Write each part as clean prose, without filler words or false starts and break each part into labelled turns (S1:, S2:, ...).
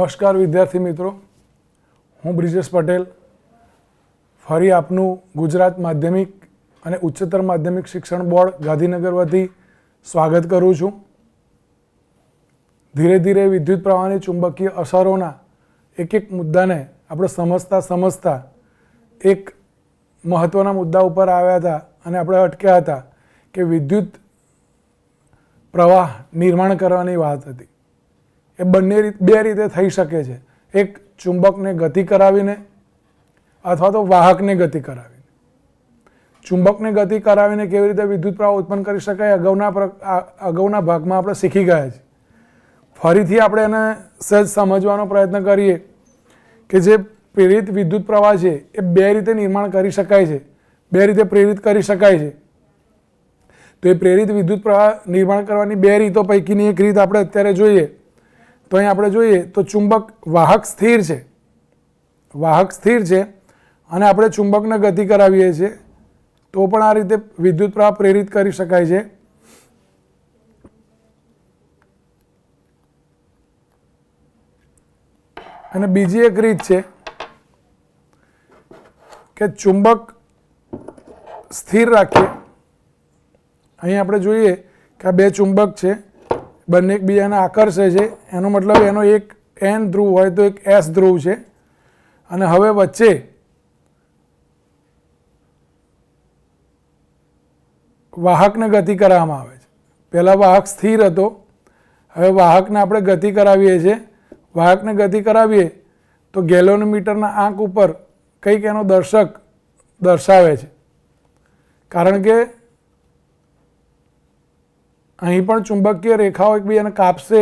S1: નમસ્કાર વિદ્યાર્થી મિત્રો, હું બ્રિજેશ પટેલ ફરી આપનું ગુજરાત માધ્યમિક અને ઉચ્ચતર માધ્યમિક શિક્ષણ બોર્ડ ગાંધીનગર વતી સ્વાગત કરું છું. ધીરે ધીરે વિદ્યુત પ્રવાહની ચુંબકીય અસરોના એક મુદ્દાને આપણે સમજતા એક મહત્ત્વના મુદ્દા ઉપર આવ્યા હતા અને આપણે અટક્યા હતા કે વિદ્યુત પ્રવાહ નિર્માણ કરવાની વાત હતી. એ બે રીતે થઈ શકે છે, એક ચુંબકને ગતિ કરાવીને અથવા તો વાહકને ગતિ કરાવીને. ચુંબકને ગતિ કરાવીને કેવી રીતે વિદ્યુત પ્રવાહ ઉત્પન્ન કરી શકાય અગાઉના ભાગમાં આપણે શીખી ગયા છીએ. ફરીથી આપણે એને સહેજ સમજવાનો પ્રયત્ન કરીએ કે જે પ્રેરિત વિદ્યુત પ્રવાહ છે એ બે રીતે નિર્માણ કરી શકાય છે, બે રીતે પ્રેરિત કરી શકાય છે. તો એ પ્રેરિત વિદ્યુત પ્રવાહ નિર્માણ કરવાની બે રીતો પૈકીની એક રીત આપણે અત્યારે જોઈએ. તો અહીં આપણે જોઈએ તો ચુંબક વાહક સ્થિર છે અને આપણે ચુંબકને ગતિ કરાવીએ છીએ તો પણ આ રીતે વિદ્યુત પ્રવાહ પ્રેરિત કરી શકાય છે. અને બીજી એક રીત છે કે ચુંબક સ્થિર રાખીએ. અહીં આપણે જોઈએ કે આ બે ચુંબક છે, બંને એકબીજાને આકર્ષે છે, એનો મતલબ એનો એક N ધ્રુવ હોય તો એક S ધ્રુવ છે. અને હવે વચ્ચે વાહકને ગતિ કરવામાં આવે છે. પહેલાં વાહક સ્થિર હતો, હવે વાહકને આપણે ગતિ કરાવીએ છીએ. વાહકને ગતિ કરાવીએ તો ગેલોનોમીટરના આંક ઉપર કંઈક એનો દર્શક દર્શાવે છે, કારણ કે અહીં પણ ચુંબકીય રેખાઓ એકબીજાને કાપશે,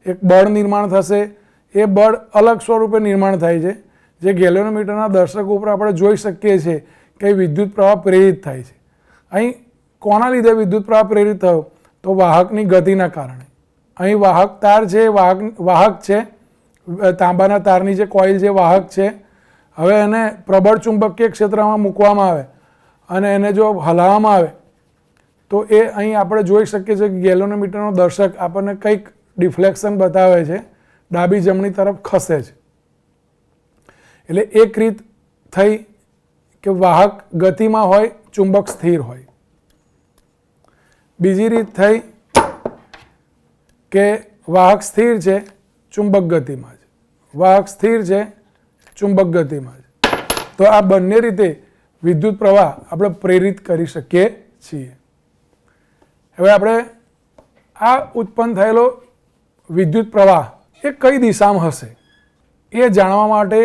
S1: એક બળ નિર્માણ થશે. એ બળ અલગ સ્વરૂપે નિર્માણ થાય છે, જે ગેલોનોમીટરના દર્શક ઉપર આપણે જોઈ શકીએ છીએ કે વિદ્યુત પ્રવાહ પ્રેરિત થાય છે. અહીં કોના લીધે વિદ્યુત પ્રવાહ પ્રેરિત થયો? તો વાહકની ગતિના કારણે. અહીં વાહક તાર છે, વાહક છે, તાંબાના તારની જે કોઇલ છે વાહક છે. હવે એને પ્રબળ ચુંબકીય ક્ષેત્રમાં મૂકવામાં આવે અને એને જો હલાવવામાં આવે તો એ અહીં આપણે જોઈ શકીએ છીએ કે ગેલોનોમીટરનો દર્શક આપણને કંઈક ડિફ્લેક્શન બતાવે છે, ડાબી જમણી તરફ ખસે છે. એટલે એક રીત થઈ કે વાહક ગતિમાં હોય, ચુંબક સ્થિર હોય. બીજી રીત થઈ કે વાહક સ્થિર છે, ચુંબક ગતિમાં છે. વાહક સ્થિર છે, ચુંબક ગતિમાં છે. તો આ બંને રીતે વિદ્યુત પ્રવાહ આપણે પ્રેરિત કરી શકીએ છીએ. હવે આપણે આ ઉત્પન્ન થયેલો વિદ્યુત પ્રવાહ એ કઈ દિશામાં હશે એ જાણવા માટે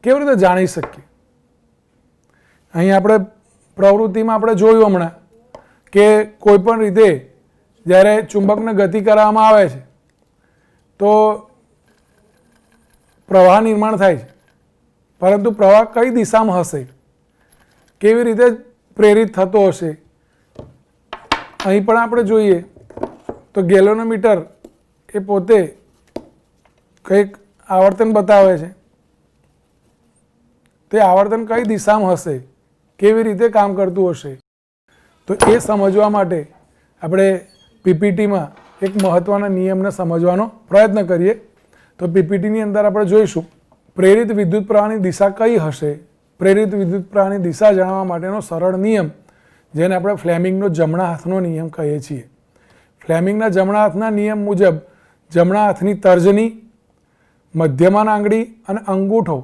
S1: કેવી રીતે જાણી શકીએ? અહીં આપણે પ્રવૃત્તિમાં આપણે જોયું હમણાં કે કોઈ પણ રીતે જ્યારે ચુંબકને ગતિ કરવામાં આવે છે તો પ્રવાહ નિર્માણ થાય છે, પરંતુ પ્રવાહ કઈ દિશામાં હશે, કેવી રીતે પ્રેરિત થતો હશે? અહીં પણ આપણે જોઈએ તો ગેલોનોમીટર એ પોતે કંઈક આવર્તન બતાવે છે. તે આવર્તન કઈ દિશામાં હશે, કેવી રીતે કામ કરતું હશે? તો એ સમજવા માટે આપણે પીપીટીમાં એક મહત્ત્વના નિયમને સમજવાનો પ્રયત્ન કરીએ. તો પીપીટીની અંદર આપણે જોઈશું પ્રેરિત વિદ્યુત પ્રવાહની દિશા કઈ હશે. પ્રેરિત વિદ્યુત પ્રવાહની દિશા જાણવા માટેનો સરળ નિયમ, જેને આપણે ફ્લેમિંગનો જમણા હાથનો નિયમ કહીએ છીએ. ફ્લેમિંગના જમણા હાથના નિયમ મુજબ જમણા હાથની તર્જની, મધ્યમાન આંગળી અને અંગૂઠો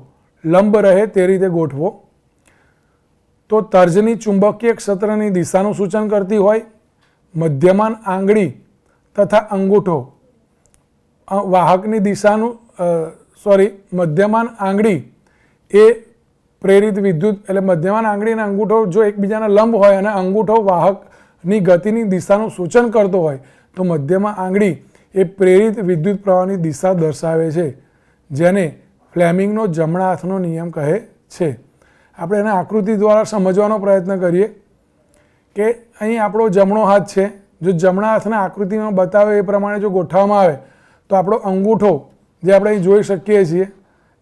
S1: લંબ રહે તે રીતે ગોઠવો. તો તર્જની ચુંબકીય ક્ષેત્રની દિશાનું સૂચન કરતી હોય, મધ્યમાન આંગળી તથા અંગૂઠો વાહકની દિશાનું મધ્યમાન આંગળી એ પ્રેરિત વિદ્યુત એટલે મધ્યમાન આંગળી અને અંગૂઠો જો એકબીજાના લંબ હોય અને અંગૂઠો વાહકની ગતિની દિશાનું સૂચન કરતો હોય તો મધ્યમાં આંગળી એ પ્રેરિત વિદ્યુત પ્રવાહની દિશા દર્શાવે છે, જેને ફ્લેમિંગનો જમણા હાથનો નિયમ કહે છે. આપણે એને આકૃતિ દ્વારા સમજવાનો પ્રયત્ન કરીએ કે અહીં આપણો જમણો હાથ છે. જો જમણા હાથના આકૃતિમાં બતાવે એ પ્રમાણે જો ગોઠવવામાં આવે તો આપણો અંગૂઠો જે આપણે અહીં જોઈ શકીએ છીએ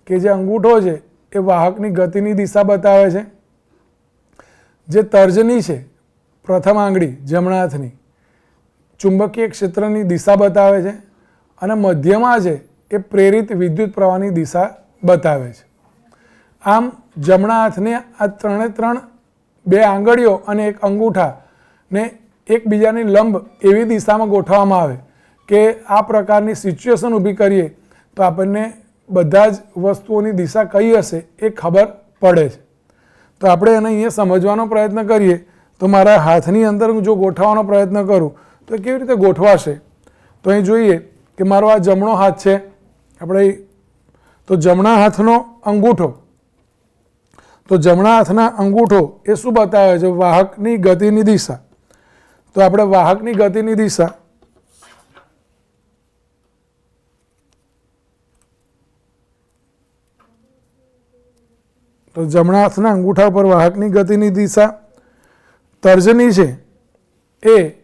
S1: કે જે અંગૂઠો છે એ વાહકની ગતિની દિશા બતાવે છે. જે તર્જની છે, પ્રથમ આંગળી જમણા હાથની, ચુંબકીય ક્ષેત્રની દિશા બતાવે છે. અને મધ્યમાં છે એ પ્રેરિત વિદ્યુત પ્રવાહની દિશા બતાવે છે. આમ જમણા હાથને આ ત્રણે બે આંગળીઓ અને એક અંગૂઠાને એકબીજાની લંબ એવી દિશામાં ગોઠવવામાં આવે કે આ પ્રકારની સિચ્યુએશન ઊભી કરીએ તો આપણને બધા જ વસ્તુઓની દિશા કઈ હશે એ ખબર પડે છે. તો આપણે એને અહીંયા સમજવાનો પ્રયત્ન કરીએ તો મારા હાથની અંદર હું જો ગોઠવવાનો પ્રયત્ન કરું તો કેવી રીતે ગોઠવાશે. તો અહીં જોઈએ કે મારો આ જમણો હાથ છે, આપણે તો જમણા હાથનો અંગૂઠો, તો જમણા હાથના અંગૂઠો એ શું બતાવે છે? વાહકની ગતિની દિશા. તો આપણે વાહકની ગતિની દિશા તો જમણા હાથના અંગૂઠા પર વાહકની ગતિની દિશા, તર્જની છે એ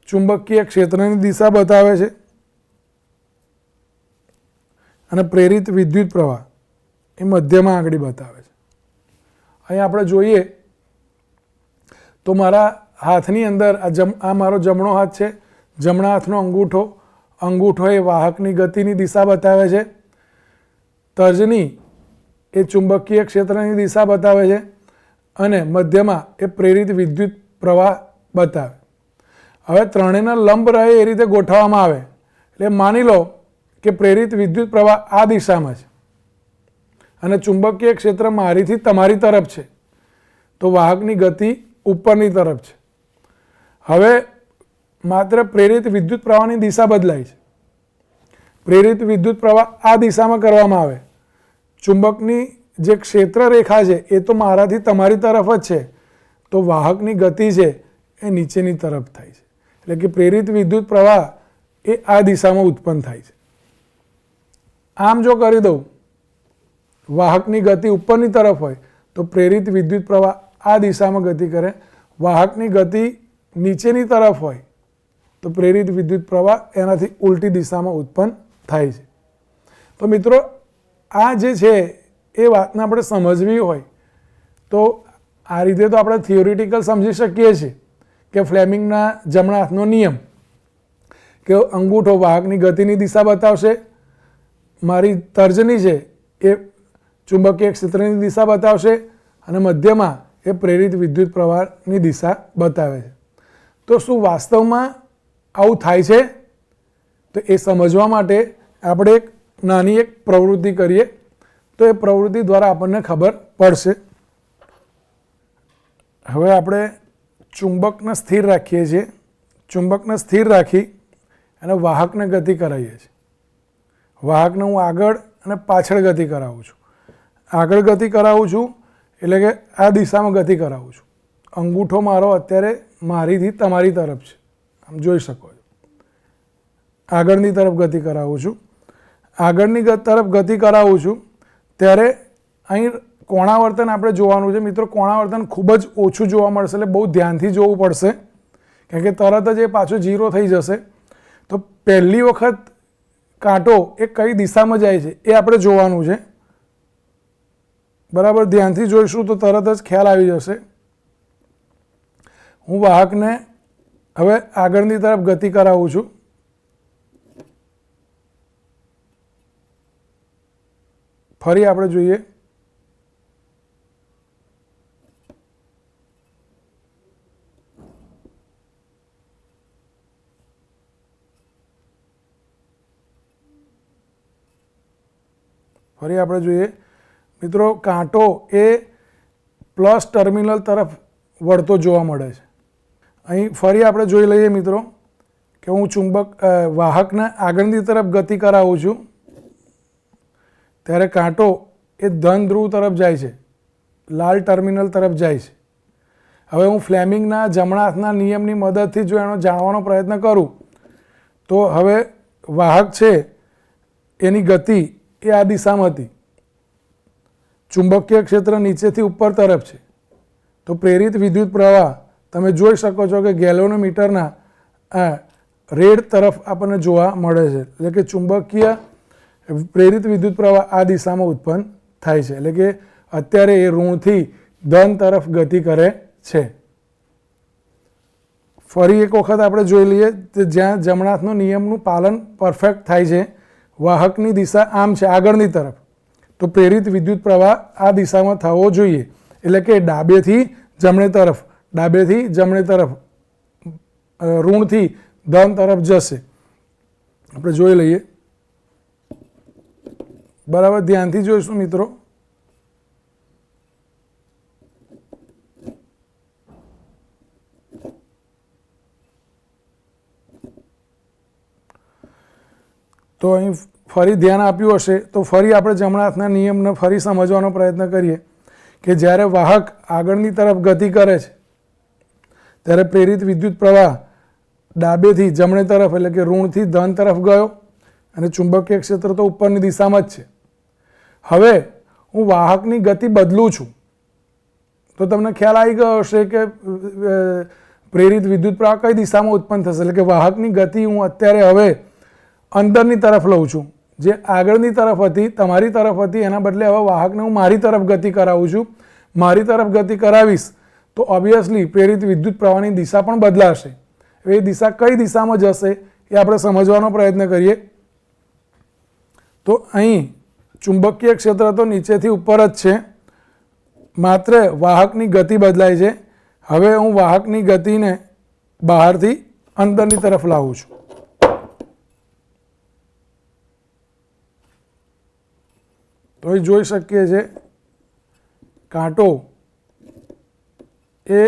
S1: ચુંબકીય ક્ષેત્રની દિશા બતાવે છે અને પ્રેરિત વિદ્યુત પ્રવાહ એ મધ્યમાં આંગળી બતાવે છે. અહીં આપણે જોઈએ તો મારા હાથની અંદર આ મારો જમણો હાથ છે, જમણા હાથનો અંગૂઠો એ વાહકની ગતિની દિશા બતાવે છે, તર્જની એ ચુંબકીય ક્ષેત્રની દિશા બતાવે છે અને મધ્યમાં એ પ્રેરિત વિદ્યુત પ્રવાહ બતાવે. હવે ત્રણેયના લંબ રહે એ રીતે ગોઠવવામાં આવે એટલે માની લો કે પ્રેરિત વિદ્યુત પ્રવાહ આ દિશામાં છે અને ચુંબકીય ક્ષેત્ર મારીથી તમારી તરફ છે, તો વાહકની ગતિ ઉપરની તરફ છે. હવે માત્ર પ્રેરિત વિદ્યુત પ્રવાહની દિશા બદલાય છે. પ્રેરિત વિદ્યુત પ્રવાહ આ દિશામાં કરવામાં આવે, ચુંબકની જે ક્ષેત્ર રેખા છે એ તો મારાથી તમારી તરફ જ છે, તો વાહકની ગતિ છે એ નીચેની તરફ થાય છે. એટલે કે પ્રેરિત વિદ્યુત પ્રવાહ એ આ દિશામાં ઉત્પન્ન થાય છે. આમ જો કરી દઉં, વાહકની ગતિ ઉપરની તરફ હોય તો પ્રેરિત વિદ્યુત પ્રવાહ આ દિશામાં ગતિ કરે, વાહકની ગતિ નીચેની તરફ હોય તો પ્રેરિત વિદ્યુત પ્રવાહ એનાથી ઉલટી દિશામાં ઉત્પન્ન થાય છે. તો મિત્રો આ જે છે એ વાતને આપણે સમજવી હોય તો આ રીતે તો આપણે થિયોરિટિકલ સમજી શકીએ છીએ કે ફ્લેમિંગના જમણા હાથનો નિયમ કે અંગૂઠો વાહકની ગતિની દિશા બતાવશે, મારી તર્જની છે એ ચુંબકીય ક્ષેત્રની દિશા બતાવશે અને મધ્યમાં એ પ્રેરિત વિદ્યુત પ્રવાહની દિશા બતાવે છે. તો શું વાસ્તવમાં આવું થાય છે? તો એ સમજવા માટે આપણે એક નાની એક પ્રવૃત્તિ કરીએ તો એ પ્રવૃત્તિ દ્વારા આપણને ખબર પડશે. હવે આપણે ચુંબકને સ્થિર રાખીએ છીએ, ચુંબકને સ્થિર રાખી અને વાહકને ગતિ કરાવીએ છીએ. વાહકને હું આગળ અને પાછળ ગતિ કરાવું છું. આગળ ગતિ કરાવું છું એટલે કે આ દિશામાં ગતિ કરાવું છું. અંગૂઠો મારો અત્યારે મારીથી તમારી તરફ છે, આમ જોઈ શકો છો. આગળની તરફ ગતિ કરાવું છું. આગળની તરફ ગતિ કરાવું છું ત્યારે અહીં કોણાવર્તન આપણે જોવાનું છે. મિત્રો કોણાવર્તન ખૂબ જ ઓછું જોવા મળશે એટલે બહુ ધ્યાનથી જોવું પડશે, કારણ કે તરત જ એ પાછો 0 થઈ જશે. તો પહેલી વખત કાંટો એ કઈ દિશામાં જાય છે એ આપણે જોવાનું છે. બરાબર ધ્યાનથી જોઈશું તો તરત જ ખ્યાલ આવી જશે. હું વાહકને હવે આગળની તરફ ગતિ કરાવું છું. ફરી આપણે જોઈએ મિત્રો કાંટો એ પ્લસ ટર્મિનલ તરફ વળતો જોવા મળે છે. અહીં ફરી આપણે જોઈ લઈએ મિત્રો કે હું વાહકને આગળની તરફ ગતિ કરાવું છું ત્યારે કાંટો એ ધન ધ્રુવ તરફ જાય છે, લાલ ટર્મિનલ તરફ જાય છે. હવે હું ફ્લેમિંગના જમણા હાથના નિયમની મદદથી જો એનો જાણવાનો પ્રયત્ન કરું તો હવે વાહક છે એની ગતિ એ આ દિશામાં હતી, ચુંબકીય ક્ષેત્ર નીચેથી ઉપર તરફ છે, તો પ્રેરિત વિદ્યુત પ્રવાહ તમે જોઈ શકો છો કે ગેલ્વેનોમીટરના રેડ તરફ આપણને જોવા મળે છે. એટલે કે ચુંબકીય પ્રેરિત વિદ્યુત પ્રવાહ આ દિશામાં ઉત્પન્ન થાય છે. એટલે કે અત્યારે એ ઋણથી ધન તરફ ગતિ કરે છે. ફરી એક વખત આપણે જોઈ લઈએ કે જ્યાં જમણા હાથનો નિયમનું પાલન પરફેક્ટ થાય છે, વાહકની દિશા આમ છે આગળની તરફ, તો પ્રેરિત વિદ્યુત પ્રવાહ આ દિશામાં થવો જોઈએ, એટલે કે ડાબેથી જમણે તરફ, ડાબેથી જમણે તરફ, ઋણથી ધન તરફ જશે. આપણે જોઈ લઈએ, બરાબર ધ્યાનથી જોઈશું મિત્રો. તો અહીં ફરી ધ્યાન આપ્યું હશે તો ફરી આપણે જમણા હાથના નિયમને ફરી સમજવાનો પ્રયત્ન કરીએ કે જ્યારે વાહક આગળની તરફ ગતિ કરે છે ત્યારે પ્રેરિત વિદ્યુત પ્રવાહ ડાબેથી જમણે તરફ એટલે કે ઋણથી ધન તરફ ગયો અને ચુંબકીય ક્ષેત્ર તો ઉપરની દિશામાં જ છે. હવે હું વાહકની ગતિ બદલું છું તો તમને ખ્યાલ આવી ગયો હશે કે પ્રેરિત વિદ્યુત પ્રવાહ કઈ દિશામાં ઉત્પન્ન થશે, એટલે કે વાહકની ગતિ હું અત્યારે હવે અંદરની તરફ લઉં છું. જે આગળની તરફ હતી, તમારી તરફ હતી, એના બદલે હવે વાહકને હું મારી તરફ ગતિ કરાવું છું. મારી તરફ ગતિ કરાવીશ તો ઓબ્વિયસલી પ્રેરિત વિદ્યુત પ્રવાહની દિશા પણ બદલાશે. એ દિશા કઈ દિશામાં જશે એ આપણે સમજવાનો પ્રયત્ન કરીએ. તો અહીં ચુંબકીય ક્ષેત્ર તો નીચેથી ઉપર જ છે, માત્ર વાહકની ગતિ બદલાય છે. હવે હું વાહકની ગતિને બહારથી અંદરની તરફ લાવું છું. તો એ જોઈ શકીએ છીએ કાંટો એ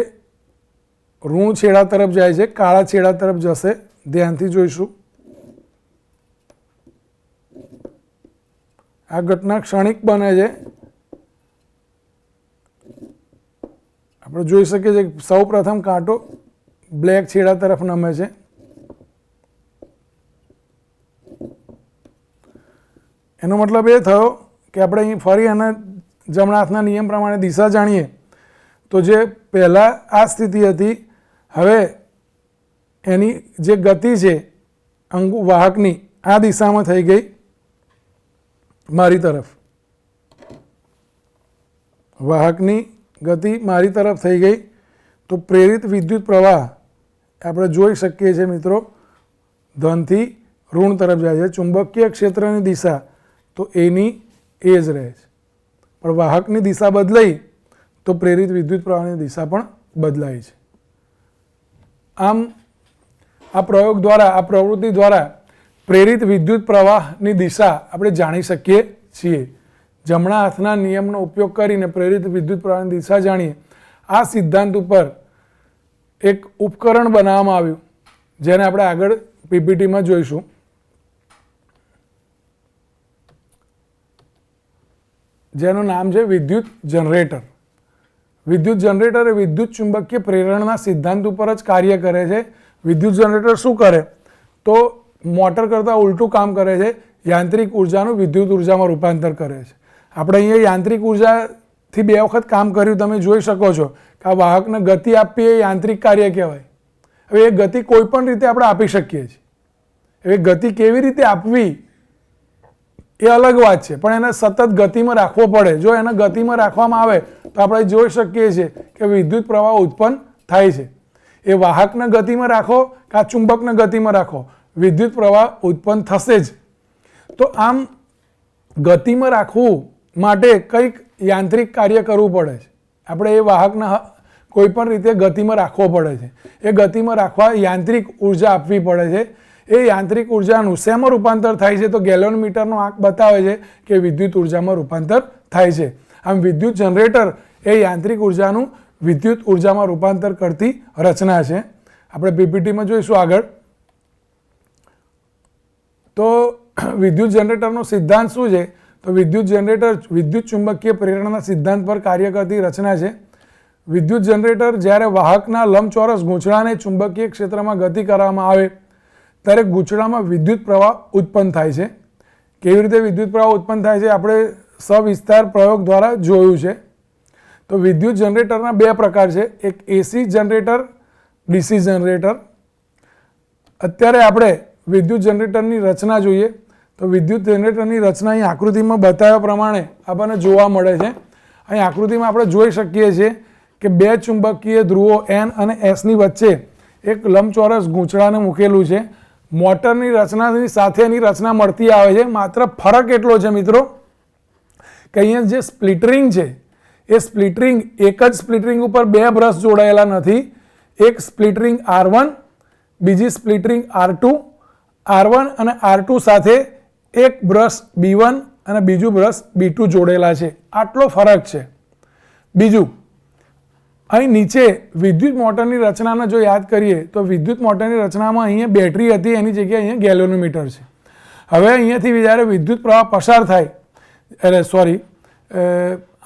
S1: ઋણ છેડા તરફ જાય છે, કાળા છેડા તરફ જશે. ધ્યાનથી જોઈશું. આ ઘટના ક્ષણિક બને છે. આપણે જોઈ શકીએ છીએ સૌ પ્રથમ કાંટો બ્લેક છેડા તરફ નમે છે. એનો મતલબ એ થયો કે આપણે અહીં ફરી અને જમણા હાથના નિયમ પ્રમાણે દિશા જાણીએ તો જે પહેલાં આ સ્થિતિ હતી હવે એની જે ગતિ છે વાહકની આ દિશામાં થઈ ગઈ મારી તરફ. વાહકની ગતિ મારી તરફ થઈ ગઈ તો પ્રેરિત વિદ્યુત પ્રવાહ આપણે જોઈ શકીએ છીએ મિત્રો ધનથી ઋણ તરફ જાય છે. ચુંબકીય ક્ષેત્રની દિશા તો એની એ જ રહે છે, પણ વાહકની દિશા બદલાઈ તો પ્રેરિત વિદ્યુત પ્રવાહની દિશા પણ બદલાય છે. આમ આ પ્રયોગ દ્વારા, આ પ્રવૃત્તિ દ્વારા પ્રેરિત વિદ્યુત પ્રવાહની દિશા આપણે જાણી શકીએ છીએ. જમણા હાથના નિયમનો ઉપયોગ કરીને પ્રેરિત વિદ્યુત પ્રવાહની દિશા જાણીએ. આ સિદ્ધાંત ઉપર એક ઉપકરણ બનાવવામાં આવ્યું જેને આપણે આગળ પીપીટીમાં જોઈશું. જેનું નામ છે વિદ્યુત જનરેટર. વિદ્યુત જનરેટર એ વિદ્યુત ચુંબકીય પ્રેરણના સિદ્ધાંત ઉપર જ કાર્ય કરે છે. વિદ્યુત જનરેટર શું કરે તો મોટર કરતાં ઉલટું કામ કરે છે, યાંત્રિક ઉર્જાનું વિદ્યુત ઉર્જામાં રૂપાંતર કરે છે. આપણે અહીંયા યાંત્રિક ઉર્જાથી બે વખત કામ કર્યું, તમે જોઈ શકો છો કે આ વાહકને ગતિ આપવી એ યાંત્રિક કાર્ય કહેવાય. હવે એ ગતિ કોઈ પણ રીતે આપણે આપી શકીએ છીએ. હવે ગતિ કેવી રીતે આપવી એ અલગ વાત છે, પણ એને સતત ગતિમાં રાખવો પડે. જો એને ગતિમાં રાખવામાં આવે તો આપણે જોઈ શકીએ છીએ કે વિદ્યુત પ્રવાહ ઉત્પન્ન થાય છે. એ વાહકને ગતિમાં રાખો કે આ ચુંબકને ગતિમાં રાખો, વિદ્યુત પ્રવાહ ઉત્પન્ન થશે જ. તો આમ ગતિમાં રાખવું માટે કંઈક યાંત્રિક કાર્ય કરવું પડે છે. આપણે એ વાહકને કોઈ પણ રીતે ગતિમાં રાખવો પડે છે. એ ગતિમાં રાખવા યાંત્રિક ઉર્જા આપવી પડે છે. એ યાંત્રિક ઉર્જાનું શેમાં રૂપાંતર થાય છે તો ગેલોનમીટરનો આંક બતાવે છે કે વિદ્યુત ઉર્જામાં રૂપાંતર થાય છે. આમ વિદ્યુત જનરેટર એ યાંત્રિક ઉર્જાનું વિદ્યુત ઉર્જામાં રૂપાંતર કરતી રચના છે. આપણે પીપીટીમાં જોઈશું આગળ. તો વિદ્યુત જનરેટરનો સિદ્ધાંત શું છે તો વિદ્યુત જનરેટર વિદ્યુત ચુંબકીય પ્રેરણાના સિદ્ધાંત પર કાર્ય કરતી રચના છે. વિદ્યુત જનરેટર જ્યારે વાહકના લંબચોરસ ગૂંચળાને ચુંબકીય ક્ષેત્રમાં ગતિ કરવામાં આવે ત્યારે ગૂંચળામાં વિદ્યુત પ્રવાહ ઉત્પન્ન થાય છે. કેવી રીતે વિદ્યુત પ્રવાહ ઉત્પન્ન થાય છે આપણે સવિસ્તાર પ્રયોગ દ્વારા જોયું છે. તો વિદ્યુત જનરેટરના બે પ્રકાર છે, એક એસી જનરેટર, ડીસી જનરેટર. અત્યારે આપણે વિદ્યુત જનરેટરની રચના જોઈએ. તો વિદ્યુત જનરેટરની રચના અહીં આકૃતિમાં બતાવ્યા પ્રમાણે આપણને જોવા મળે છે. અહીં આકૃતિમાં આપણે જોઈ શકીએ છીએ કે બે ચુંબકીય ધ્રુવો N અને S ની વચ્ચે એક લંબચોરસ ગૂંચળાને મૂકેલું છે. મોટરની રચનાની સાથે એની રચના મળતી આવે છે. માત્ર ફરક એટલો છે મિત્રો કે અહીંયા જે સ્પ્લિટરિંગ છે એ સ્પ્લિટરિંગ એક જ સ્પ્લિટરિંગ ઉપર બે બ્રશ જોડાયેલા નથી. એક સ્પ્લિટરિંગ R1, બીજી સ્પ્લિટરિંગ R2, R1 અને R2 સાથે એક બ્રશ B1 અને બીજું બ્રશ B2 જોડેલા છે. આટલો ફરક છે. બીજું, અહીં નીચે વિદ્યુત મોટરની રચનાને જો યાદ કરીએ તો વિદ્યુત મોટરની રચનામાં અહીંયા બેટરી હતી, એની જગ્યાએ અહીંયા ગેલ્વેનોમીટર છે. હવે અહીંયાથી જ્યારે વિદ્યુત પ્રવાહ પસાર થાય,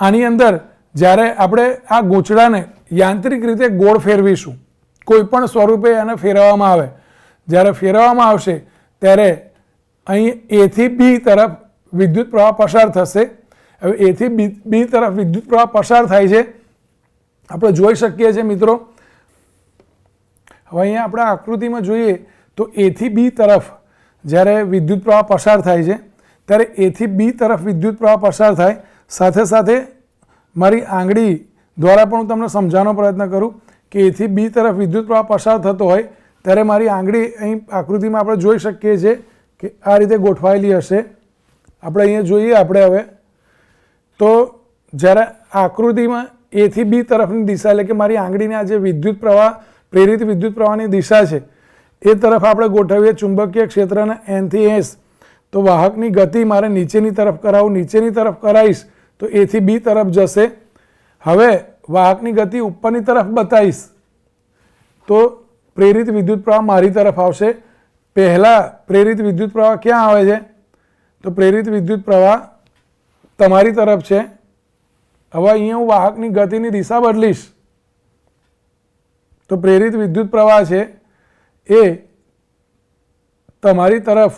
S1: આની અંદર જ્યારે આપણે આ ગૂંચળાને યાંત્રિક રીતે ગોળ ફેરવીશું, કોઈ પણ સ્વરૂપે એને ફેરવવામાં આવે, જ્યારે ફેરવવામાં આવશે ત્યારે અહીં A થી B તરફ વિદ્યુત પ્રવાહ પસાર થશે. હવે A થી B તરફ વિદ્યુત પ્રવાહ પસાર થાય છે, આપણે જોઈ શકીએ છીએ મિત્રો. હવે અહીંયા આપણે આકૃતિમાં જોઈએ તો A થી B તરફ જ્યારે વિદ્યુત પ્રવાહ પસાર થાય છે ત્યારે A થી B તરફ વિદ્યુત પ્રવાહ પસાર થાય, સાથે સાથે મારી આંગળી દ્વારા પણ હું તમને સમજાવવાનો પ્રયત્ન કરું કે A થી B તરફ વિદ્યુત પ્રવાહ પસાર થતો હોય ત્યારે મારી આંગળી અહીં આકૃતિમાં આપણે જોઈ શકીએ છીએ કે આ રીતે ગોઠવાયેલી હશે. આપણે અહીંયા જોઈએ હવે તો જ્યારે આકૃતિમાં A થી B તરફની દિશા એટલે કે મારી આંગળીના જે વિદ્યુત પ્રવાહ પ્રેરિત વિદ્યુત પ્રવાહની દિશા છે એ તરફ આપણે ગોઠવીએ ચુંબકીય ક્ષેત્રને N થી S, તો વાહકની ગતિ મારે નીચેની તરફ કરાવું, નીચેની તરફ કરાવીશ તો A થી B તરફ જશે. હવે વાહકની ગતિ ઉપરની તરફ બતાવીશ તો પ્રેરિત વિદ્યુત પ્રવાહ મારી તરફ આવશે. પહેલાં પ્રેરિત વિદ્યુત પ્રવાહ ક્યાં આવે છે? તો પ્રેરિત વિદ્યુત પ્રવાહ તમારી તરફ છે. હવે અહીંયા હું વાહકની ગતિની દિશા બદલીશ તો પ્રેરિત વિદ્યુત પ્રવાહ છે એ તમારી તરફ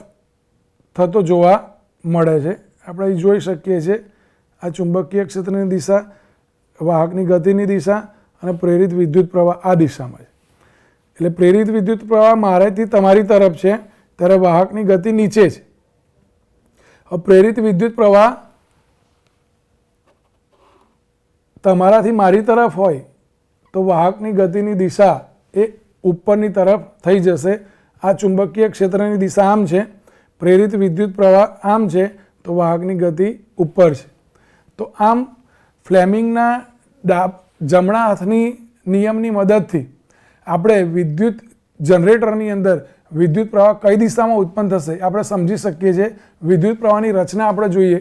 S1: થતો જોવા મળે છે. આપણે અહીં જોઈ શકીએ છીએ આ ચુંબકીય ક્ષેત્રની દિશા, વાહકની ગતિની દિશા અને પ્રેરિત વિદ્યુત પ્રવાહ આ દિશામાં છે. એટલે પ્રેરિત વિદ્યુત પ્રવાહ મારેથી તમારી તરફ છે ત્યારે વાહકની ગતિ નીચે છે. હવે પ્રેરિત વિદ્યુત પ્રવાહ તમારાથી મારી તરફ હોય તો વાહકની ગતિની દિશા એ ઉપરની તરફ થઈ જશે. આ ચુંબકીય ક્ષેત્રની દિશા આમ છે, પ્રેરિત વિદ્યુત પ્રવાહ આમ છે, તો વાહકની ગતિ ઉપર છે. તો આમ ફ્લેમિંગના જમણા હાથની નિયમની મદદથી આપણે વિદ્યુત જનરેટરની અંદર વિદ્યુત પ્રવાહ કઈ દિશામાં ઉત્પન્ન થશે આપણે સમજી શકીએ છીએ. વિદ્યુત પ્રવાહની રચના આપણે જોઈએ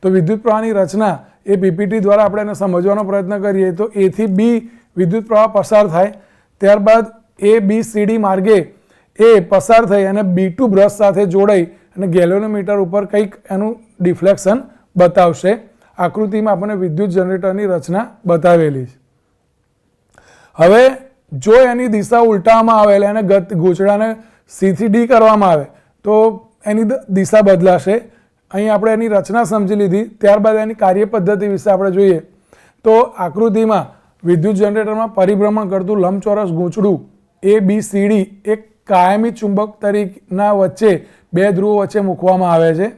S1: તો વિદ્યુત પ્રવાહની રચના એ પીપીટી દ્વારા આપણે એને સમજવાનો પ્રયત્ન કરીએ તો A થી B વિદ્યુત પ્રવાહ પસાર થાય, ત્યારબાદ ABCD માર્ગે એ પસાર થઈ અને B2 બ્રશ સાથે જોડાઈ અને ગેલ્વેનોમીટર ઉપર કંઈક એનું ડિફ્લેક્શન બતાવશે. આકૃતિમાં આપણને વિદ્યુત જનરેટરની રચના બતાવેલી છે. હવે જો એની દિશા ઉલટાવવામાં આવે એટલે એને ગૂંચળાને C થી D કરવામાં આવે તો એની દિશા બદલાશે. અહીં આપણે એની રચના સમજી લીધી, ત્યારબાદ એની કાર્ય પદ્ધતિ વિશે આપણે જોઈએ તો આકૃતિમાં વિદ્યુત જનરેટરમાં પરિભ્રમણ કરતું લંબચોરસ ગૂંચળું ABCD એક કાયમી ચુંબક તરીકેના વચ્ચે બે ધ્રુવો વચ્ચે મૂકવામાં આવે છે.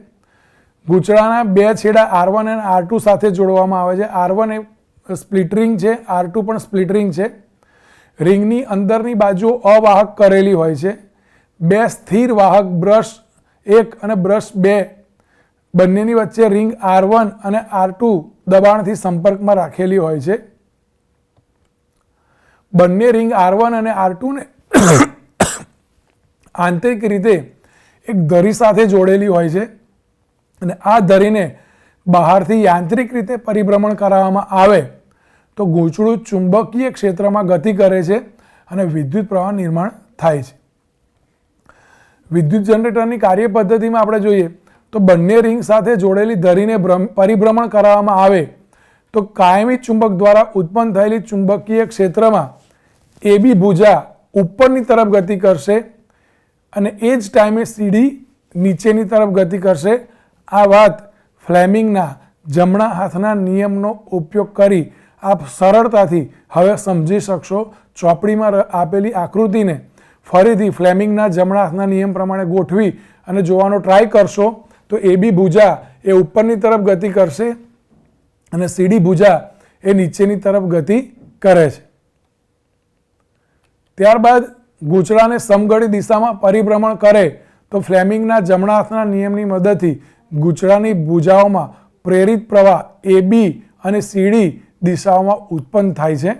S1: ગૂંચળાના બે છેડા R1 અને R2 સાથે જોડવામાં આવે છે. R1 એ સ્પ્લિટ રિંગ છે, R2 પણ સ્પ્લિટ રિંગ છે. રિંગની અંદરની બાજુ અવાહક કરેલી હોય છે. બે સ્થિર વાહક બ્રશ 1 અને બ્રશ 2 બંનેની વચ્ચે રિંગ R1 અને R2 દબાણથી સંપર્કમાં રાખેલી હોય છે. બંને રિંગ R1 અને R2 ને આંતરિક રીતે એક ધરી સાથે જોડેલી હોય છે અને આ ધરીને બહારથી યાંત્રિક રીતે પરિભ્રમણ કરાવવામાં આવે તો ગૂંચળું ચુંબકીય ક્ષેત્રમાં ગતિ કરે છે અને વિદ્યુત પ્રવાહ નિર્માણ થાય છે. વિદ્યુત જનરેટરની કાર્ય પદ્ધતિમાં આપણે જોઈએ તો બંને રિંગ સાથે જોડેલી ધરીને પરિભ્રમણ કરાવવામાં આવે તો કાયમી ચુંબક દ્વારા ઉત્પન્ન થયેલી ચુંબકીય ક્ષેત્રમાં AB ભુજા ઉપરની તરફ ગતિ કરશે અને એ જ ટાઈમે CD નીચેની તરફ ગતિ કરશે. આ વાત ફ્લેમિંગના જમણા હાથના નિયમનો ઉપયોગ કરી આપ સરળતાથી હવે સમજી શકશો. ચોપડીમાં આપેલી આકૃતિને ફરીથી ફ્લેમિંગના જમણા હાથના નિયમ પ્રમાણે ગોઠવી અને જોવાનો ટ્રાય કરશો તો AB ભુજા એ ઉપરની તરફ ગતિ કરશે અને CD ભુજા એ નીચેની તરફ ગતિ કરે છે. ત્યારબાદ ગૂંચળાને સમઘડી દિશામાં પરિભ્રમણ કરે તો ફ્લેમિંગના જમણા હાથના નિયમની મદદથી ગૂંચળાની ભુજાઓમાં પ્રેરિત પ્રવાહ AB અને CD દિશાઓમાં ઉત્પન્ન થાય છે.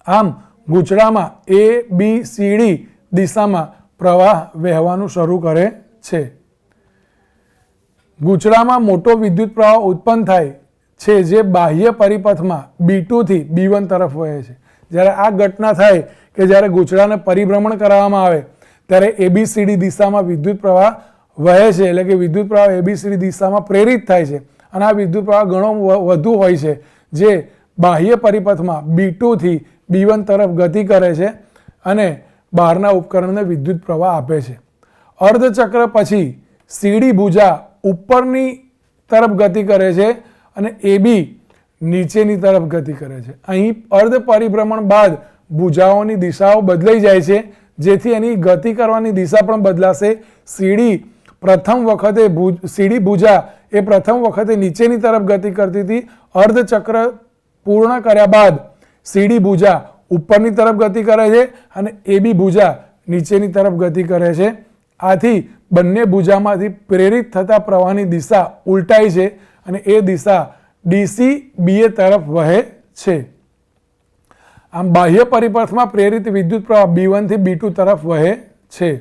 S1: આમ ગૂંચળામાં ABCD દિશામાં પ્રવાહ વહેવાનું શરૂ કરે છે. ગૂંચળામાં મોટો વિદ્યુત પ્રવાહ ઉત્પન્ન થાય છે જે બાહ્ય પરિપથમાં B2 થી B1 તરફ વહે છે. જ્યારે આ ઘટના થાય કે જ્યારે ગૂંચળાને પરિભ્રમણ કરવામાં આવે ત્યારે ABCD દિશામાં વિદ્યુત પ્રવાહ વહે છે, એટલે કે વિદ્યુત પ્રવાહ ABCD દિશામાં પ્રેરિત થાય છે અને આ વિદ્યુત પ્રવાહ ઘણો વધુ હોય છે જે બાહ્ય પરિપથમાં B2 થી B1 તરફ ગતિ કરે છે અને બહારના ઉપકરણને વિદ્યુત પ્રવાહ આપે છે. અર્ધચક્ર પછી CD ભુજા ઉપરની તરફ ગતિ કરે છે અને AB નીચેની તરફ ગતિ કરે છે. અહીં અર્ધ પરિભ્રમણ બાદ ભુજાઓની દિશાઓ બદલાઈ જાય છે જેથી એની ગતિ કરવાની દિશા પણ બદલાશે. CD ભુજા એ પ્રથમ વખતે નીચેની તરફ ગતિ કરતી હતી. અર્ધચક્ર પૂર્ણ કર્યા બાદ CD ભુજા ઉપરની તરફ ગતિ કરે છે અને AB ભુજા નીચેની તરફ ગતિ કરે છે. આથી બંને ભુજામાંથી પ્રેરિત થતા પ્રવાહની દિશા ઉલટાઈ છે અને એ દિશા DC BA તરફ વહે છે. આમ બાહ્ય પરિપથમાં પ્રેરિત વિદ્યુત પ્રવાહ B1 થી B2 તરફ વહે છે.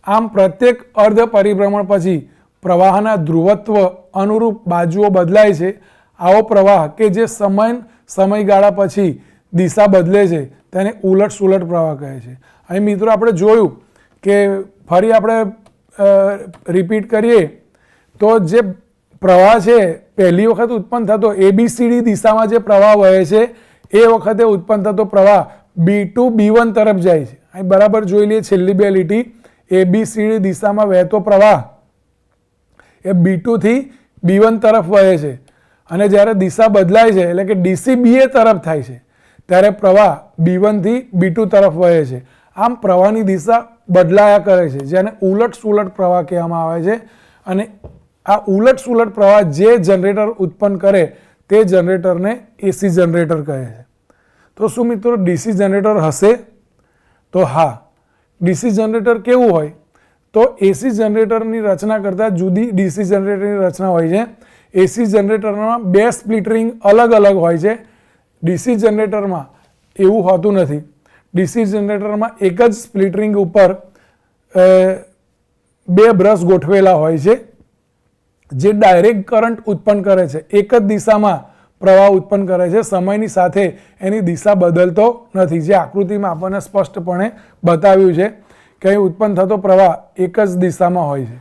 S1: આમ પ્રત્યેક અર્ધ પરિભ્રમણ પછી પ્રવાહના ધ્રુવત્વ અનુરૂપ બાજુઓ બદલાય છે. આવો પ્રવાહ કે જે સમયગાળા પછી દિશા બદલે છે તેને ઉલટ સુલટ પ્રવાહ કહે છે. અહીં મિત્રો આપણે જોયું કે ફરી આપણે રિપીટ કરીએ તો જે પ્રવાહ છે પહેલી વખત ઉત્પન્ન થતો ABCD દિશામાં જે પ્રવાહ વહે છે એ વખતે ઉત્પન્ન થતો પ્રવાહ B2 B1 તરફ જાય છે. અહીં બરાબર જોઈ લઈએ છેલ્લી બે લીટી. ABCD દિશામાં વહેતો પ્રવાહ એ B2 થી B1 તરફ વહે છે અને જ્યારે દિશા બદલાય છે એટલે કે DC BA તરફ થાય છે ત્યારે પ્રવાહ B1 થી B2 તરફ વહે છે. આમ પ્રવાહની દિશા બદલાયા કરે છે જેને ઉલટ સુલટ પ્રવાહ કહેવામાં આવે છે અને આ ઉલટ સુલટ પ્રવાહ જે જનરેટર ઉત્પન્ન કરે તે જનરેટરને AC જનરેટર કહે છે. તો શું મિત્રો DC જનરેટર હશે? તો હા. DC જનરેટર કેવું હોય? તો AC જનરેટરની રચના કરતાં જુદી DC જનરેટરની રચના હોય છે. AC જનરેટરમાં બે સ્પ્લિટ રિંગ અલગ અલગ હોય છે. DC જનરેટરમાં એવું હોતું નથી. DC જનરેટરમાં એક જ સ્પ્લિટ રિંગ ઉપર બે બ્રશ ગોઠવેલા હોય છે જે ડાયરેક્ટ કરંટ ઉત્પન્ન કરે છે. એક જ દિશામાં પ્રવાહ ઉત્પન્ન કરે છે. સમયની સાથે એની દિશા બદલતો નથી. જે આકૃતિમાં આપણને સ્પષ્ટપણે બતાવ્યું છે કે અહીં ઉત્પન્ન થતો પ્રવાહ એક જ દિશામાં હોય છે.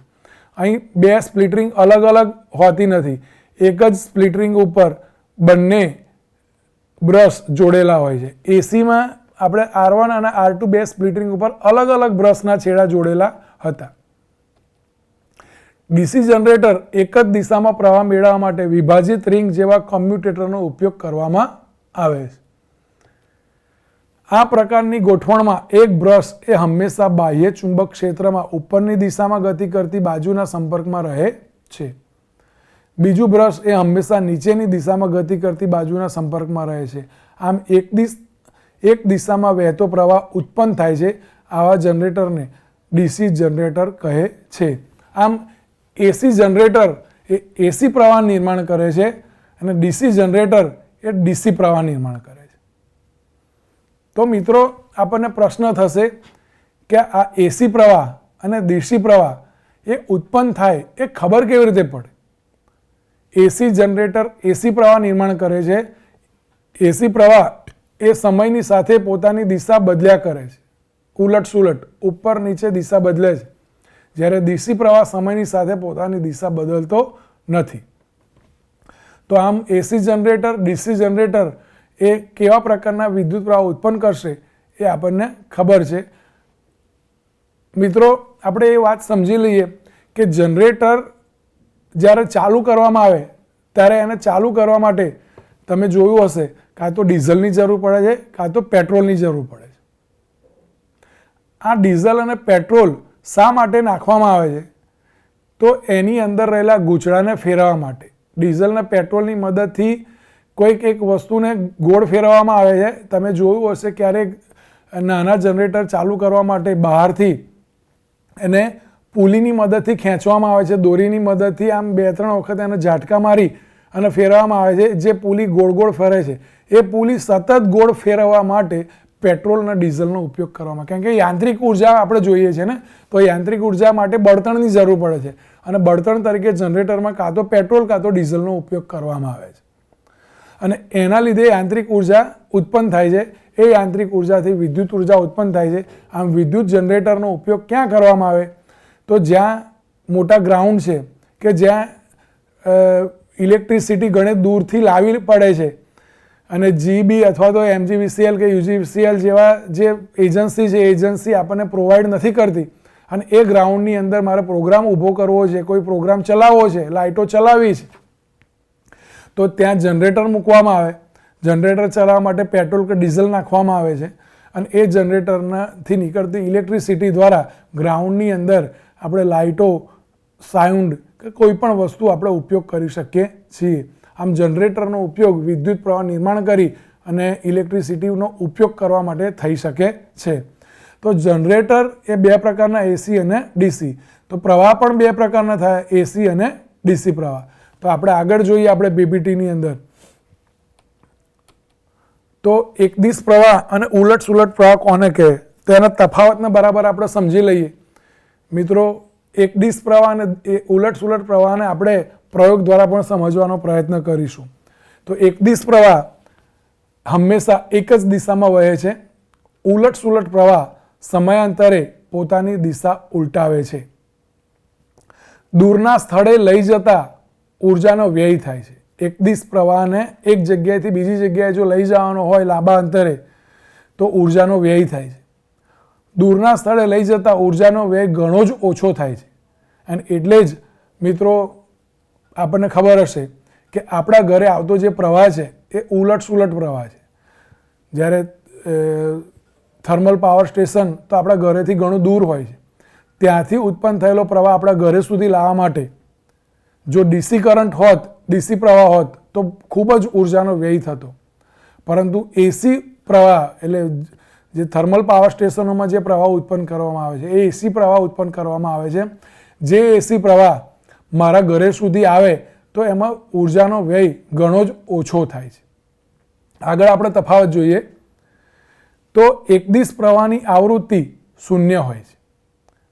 S1: અહીં બે સ્પ્લિટ રિંગ અલગ અલગ હોતી નથી. એક જ સ્પ્લિટ રિંગ ઉપર બંને બ્રશ જોડેલા હોય છે. એસીમાં આપણે R1 અને R2 બે સ્પ્લિટ રિંગ ઉપર અલગ અલગ બ્રશના છેડા જોડેલા હતા. ડીસી જનરેટર એક જ દિશામાં પ્રવાહ મેળવવા માટે વિભાજિત રિંગ જેવા કમ્યુટેટરનો ઉપયોગ કરવામાં આવે છે. આ પ્રકારની ગોઠવણમાં એક બ્રશ એ હંમેશા બાહ્ય ચુંબક ક્ષેત્રમાં ઉપરની દિશામાં ગતિ કરતી બાજુના સંપર્કમાં રહે છે. બીજું બ્રશ એ હંમેશા નીચેની દિશામાં ગતિ કરતી બાજુના સંપર્કમાં રહે છે. આમ એક દિશામાં વહેતો પ્રવાહ ઉત્પન્ન થાય છે. આવા જનરેટરને ડીસી જનરેટર કહે છે. આમ એસી જનરેટર એ એસી પ્રવાહ નિર્માણ કરે છે અને ડીસી જનરેટર એ ડીસી પ્રવાહ નિર્માણ કરે છે. તો મિત્રો આપણને પ્રશ્ન થશે કે આ એસી પ્રવાહ અને ડીસી પ્રવાહ એ ઉત્પન્ન થાય એ ખબર કેવી રીતે પડે? એસી જનરેટર એસી પ્રવાહ નિર્માણ કરે છે. એસી પ્રવાહ એ સમયની સાથે પોતાની દિશા બદલ્યા કરે છે, ઉલટ સુલટ ઉપર નીચે દિશા બદલે છે. જ્યારે ડીસી પ્રવાહ સમયની સાથે પોતાની દિશા બદલતો નથી. તો આમ એસી જનરેટર ડીસી જનરેટર એ કેવા પ્રકારના વિદ્યુત પ્રવાહ ઉત્પન્ન કરશે એ આપણને ખબર છે. મિત્રો આપણે એ વાત સમજી લઈએ કે જનરેટર જ્યારે ચાલુ કરવામાં આવે ત્યારે એને ચાલુ કરવા માટે તમે જોયું હશે કાં તો ડીઝલની જરૂર પડે છે કાં તો પેટ્રોલની જરૂર પડે છે. આ ડીઝલ અને પેટ્રોલ શા માટે નાખવામાં આવે છે? તો એની અંદર રહેલા ગૂંચળાને ફેરવવા માટે. ડીઝલ અને પેટ્રોલની મદદથી કોઈક એક વસ્તુને ગોળ ફેરવવામાં આવે છે. તમે જોયું હશે ક્યારેક નાના જનરેટર ચાલુ કરવા માટે બહારથી એને પુલીની મદદથી ખેંચવામાં આવે છે, દોરીની મદદથી આમ 2-3 વખત એને ઝાટકા મારી અને ફેરવવામાં આવે છે. જે પુલી ગોળ ગોળ ફરે છે એ પુલી સતત ગોળ ફેરવવા માટે પેટ્રોલ અને ડીઝલનો ઉપયોગ કરવામાં, કારણ કે યાંત્રિક ઉર્જા આપણે જોઈએ છે ને, તો યાંત્રિક ઉર્જા માટે બળતણની જરૂર પડે છે અને બળતણ તરીકે જનરેટરમાં કાં તો પેટ્રોલ કાં તો ડીઝલનો ઉપયોગ કરવામાં આવે છે અને એના લીધે યાંત્રિક ઉર્જા ઉત્પન્ન થાય છે. એ યાંત્રિક ઉર્જાથી વિદ્યુત ઉર્જા ઉત્પન્ન થાય છે. આમ વિદ્યુત જનરેટરનો ઉપયોગ ક્યાં કરવામાં આવે? તો જ્યાં મોટા ગ્રાઉન્ડ છે કે જ્યાં ઇલેક્ટ્રિસિટી ઘણે દૂરથી લાવી પડે છે અને જીબી અથવા તો MGVCL કે UGVCL જેવા જે એજન્સી છે એજન્સી આપણને પ્રોવાઈડ નથી કરતી અને એ ગ્રાઉન્ડની અંદર મારે પ્રોગ્રામ ઊભો કરવો છે, કોઈ પ્રોગ્રામ ચલાવવો છે, લાઇટો ચલાવવી છે, તો ત્યાં જનરેટર મૂકવામાં આવે. જનરેટર ચલાવવા માટે પેટ્રોલ કે ડીઝલ નાખવામાં આવે છે અને એ જનરેટરથી નીકળતી ઇલેક્ટ્રિસિટી દ્વારા ગ્રાઉન્ડની અંદર આપણે લાઇટો, સાઉન્ડ કે કોઈ પણ વસ્તુ આપણે ઉપયોગ કરી શકીએ છીએ. આમ જનરેટરનો ઉપયોગ વિદ્યુત પ્રવાહ નિર્માણ કરી અને ઇલેક્ટ્રિસિટીનો ઉપયોગ કરવા માટે થઈ શકે છે. તો જનરેટર એ 2 પ્રકારના AC અને DC. તો પ્રવાહ પણ 2 પ્રકારના થાય, AC અને DC પ્રવાહ. તો આપણે આગળ જોઈએ આપણે PPTની અંદર. તો એકદિશ પ્રવાહ અને ઉલટ સુલટ પ્રવાહ કોને કહે તેના તફાવતને બરાબર આપણે સમજી લઈએ. મિત્રો, એકદિશ પ્રવાહ અને ઉલટ સુલટ પ્રવાહને આપણે પ્રયોગ દ્વારા પણ સમજવાનો પ્રયત્ન કરીશું. તો એકદિશ પ્રવાહ હંમેશા એક જ દિશામાં વહે છે. ઉલટ સુલટ પ્રવાહ સમયાંતરે પોતાની દિશા ઉલટાવે છે. દૂરના સ્થળે લઈ જતા ઉર્જાનો વ્યય થાય છે. એકદિશ પ્રવાહને એક જગ્યાએથી બીજી જગ્યાએ જો લઈ જવાનો હોય લાંબા અંતરે તો ઉર્જાનો વ્યય થાય છે. દૂરના સ્થળે લઈ જતા ઉર્જાનો વ્યય ઘણો જ ઓછો થાય છે અને એટલે જ મિત્રો આપણને ખબર હશે કે આપણા ઘરે આવતો જે પ્રવાહ છે એ ઉલટ સુલટ પ્રવાહ છે. જ્યારે થર્મલ પાવર સ્ટેશન તો આપણા ઘરેથી ઘણું દૂર હોય છે, ત્યાંથી ઉત્પન્ન થયેલો પ્રવાહ આપણા ઘરે સુધી લાવવા માટે જો DC કરંટ હોત, DC પ્રવાહ હોત તો ખૂબ જ ઉર્જાનો વ્યય થતો. પરંતુ AC પ્રવાહ એટલે જે થર્મલ પાવર સ્ટેશનોમાં જે પ્રવાહ ઉત્પન્ન કરવામાં આવે છે એ AC પ્રવાહ ઉત્પન્ન કરવામાં આવે છે. જે AC પ્રવાહ મારા ઘરે સુધી આવે તો એમાં ઉર્જાનો વ્યય ઘણો જ ઓછો થાય છે. આગળ આપણે તફાવત જોઈએ તો એકદિશ પ્રવાહની આવૃત્તિ 0 હોય છે,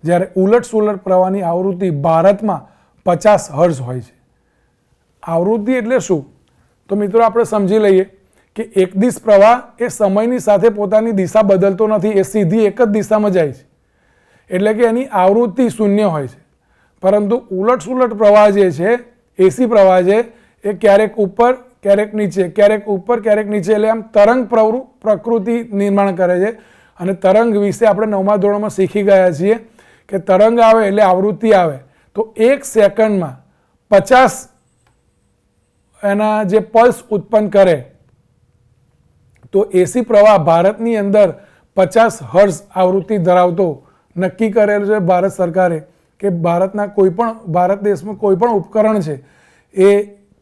S1: જ્યારે ઉલટ સુલટ પ્રવાહની આવૃત્તિ ભારતમાં 50 હર્ટ્ઝ હોય છે. આવૃત્તિ એટલે શું? તો મિત્રો આપણે સમજી લઈએ કે એકદિશ પ્રવાહ એ સમયની સાથે પોતાની દિશા બદલતો નથી, એ સીધી એક જ દિશામાં જાય છે એટલે કે એની આવૃત્તિ 0 હોય છે. પરંતુ ઉલટ સુલટ પ્રવાહ જે છે, AC પ્રવાહ છે, એ ક્યારેક ઉપર ક્યારેક નીચે, ક્યારેક ઉપર ક્યારેક નીચે, એટલે આમ તરંગ પ્રકૃતિ નિર્માણ કરે છે. અને તરંગ વિશે આપણે 9મા ધોરણમાં શીખી ગયા છીએ કે તરંગ આવે એટલે આવૃત્તિ આવે તો 1 સેકન્ડમાં 50 એના જે પલ્સ ઉત્પન્ન કરે. તો AC પ્રવાહ ભારતની અંદર 50 હર્ટ્ઝ આવૃત્તિ ધરાવતો નક્કી કરેલું છે ભારત સરકારે કે ભારત દેશમાં કોઈ પણ ઉપકરણ છે એ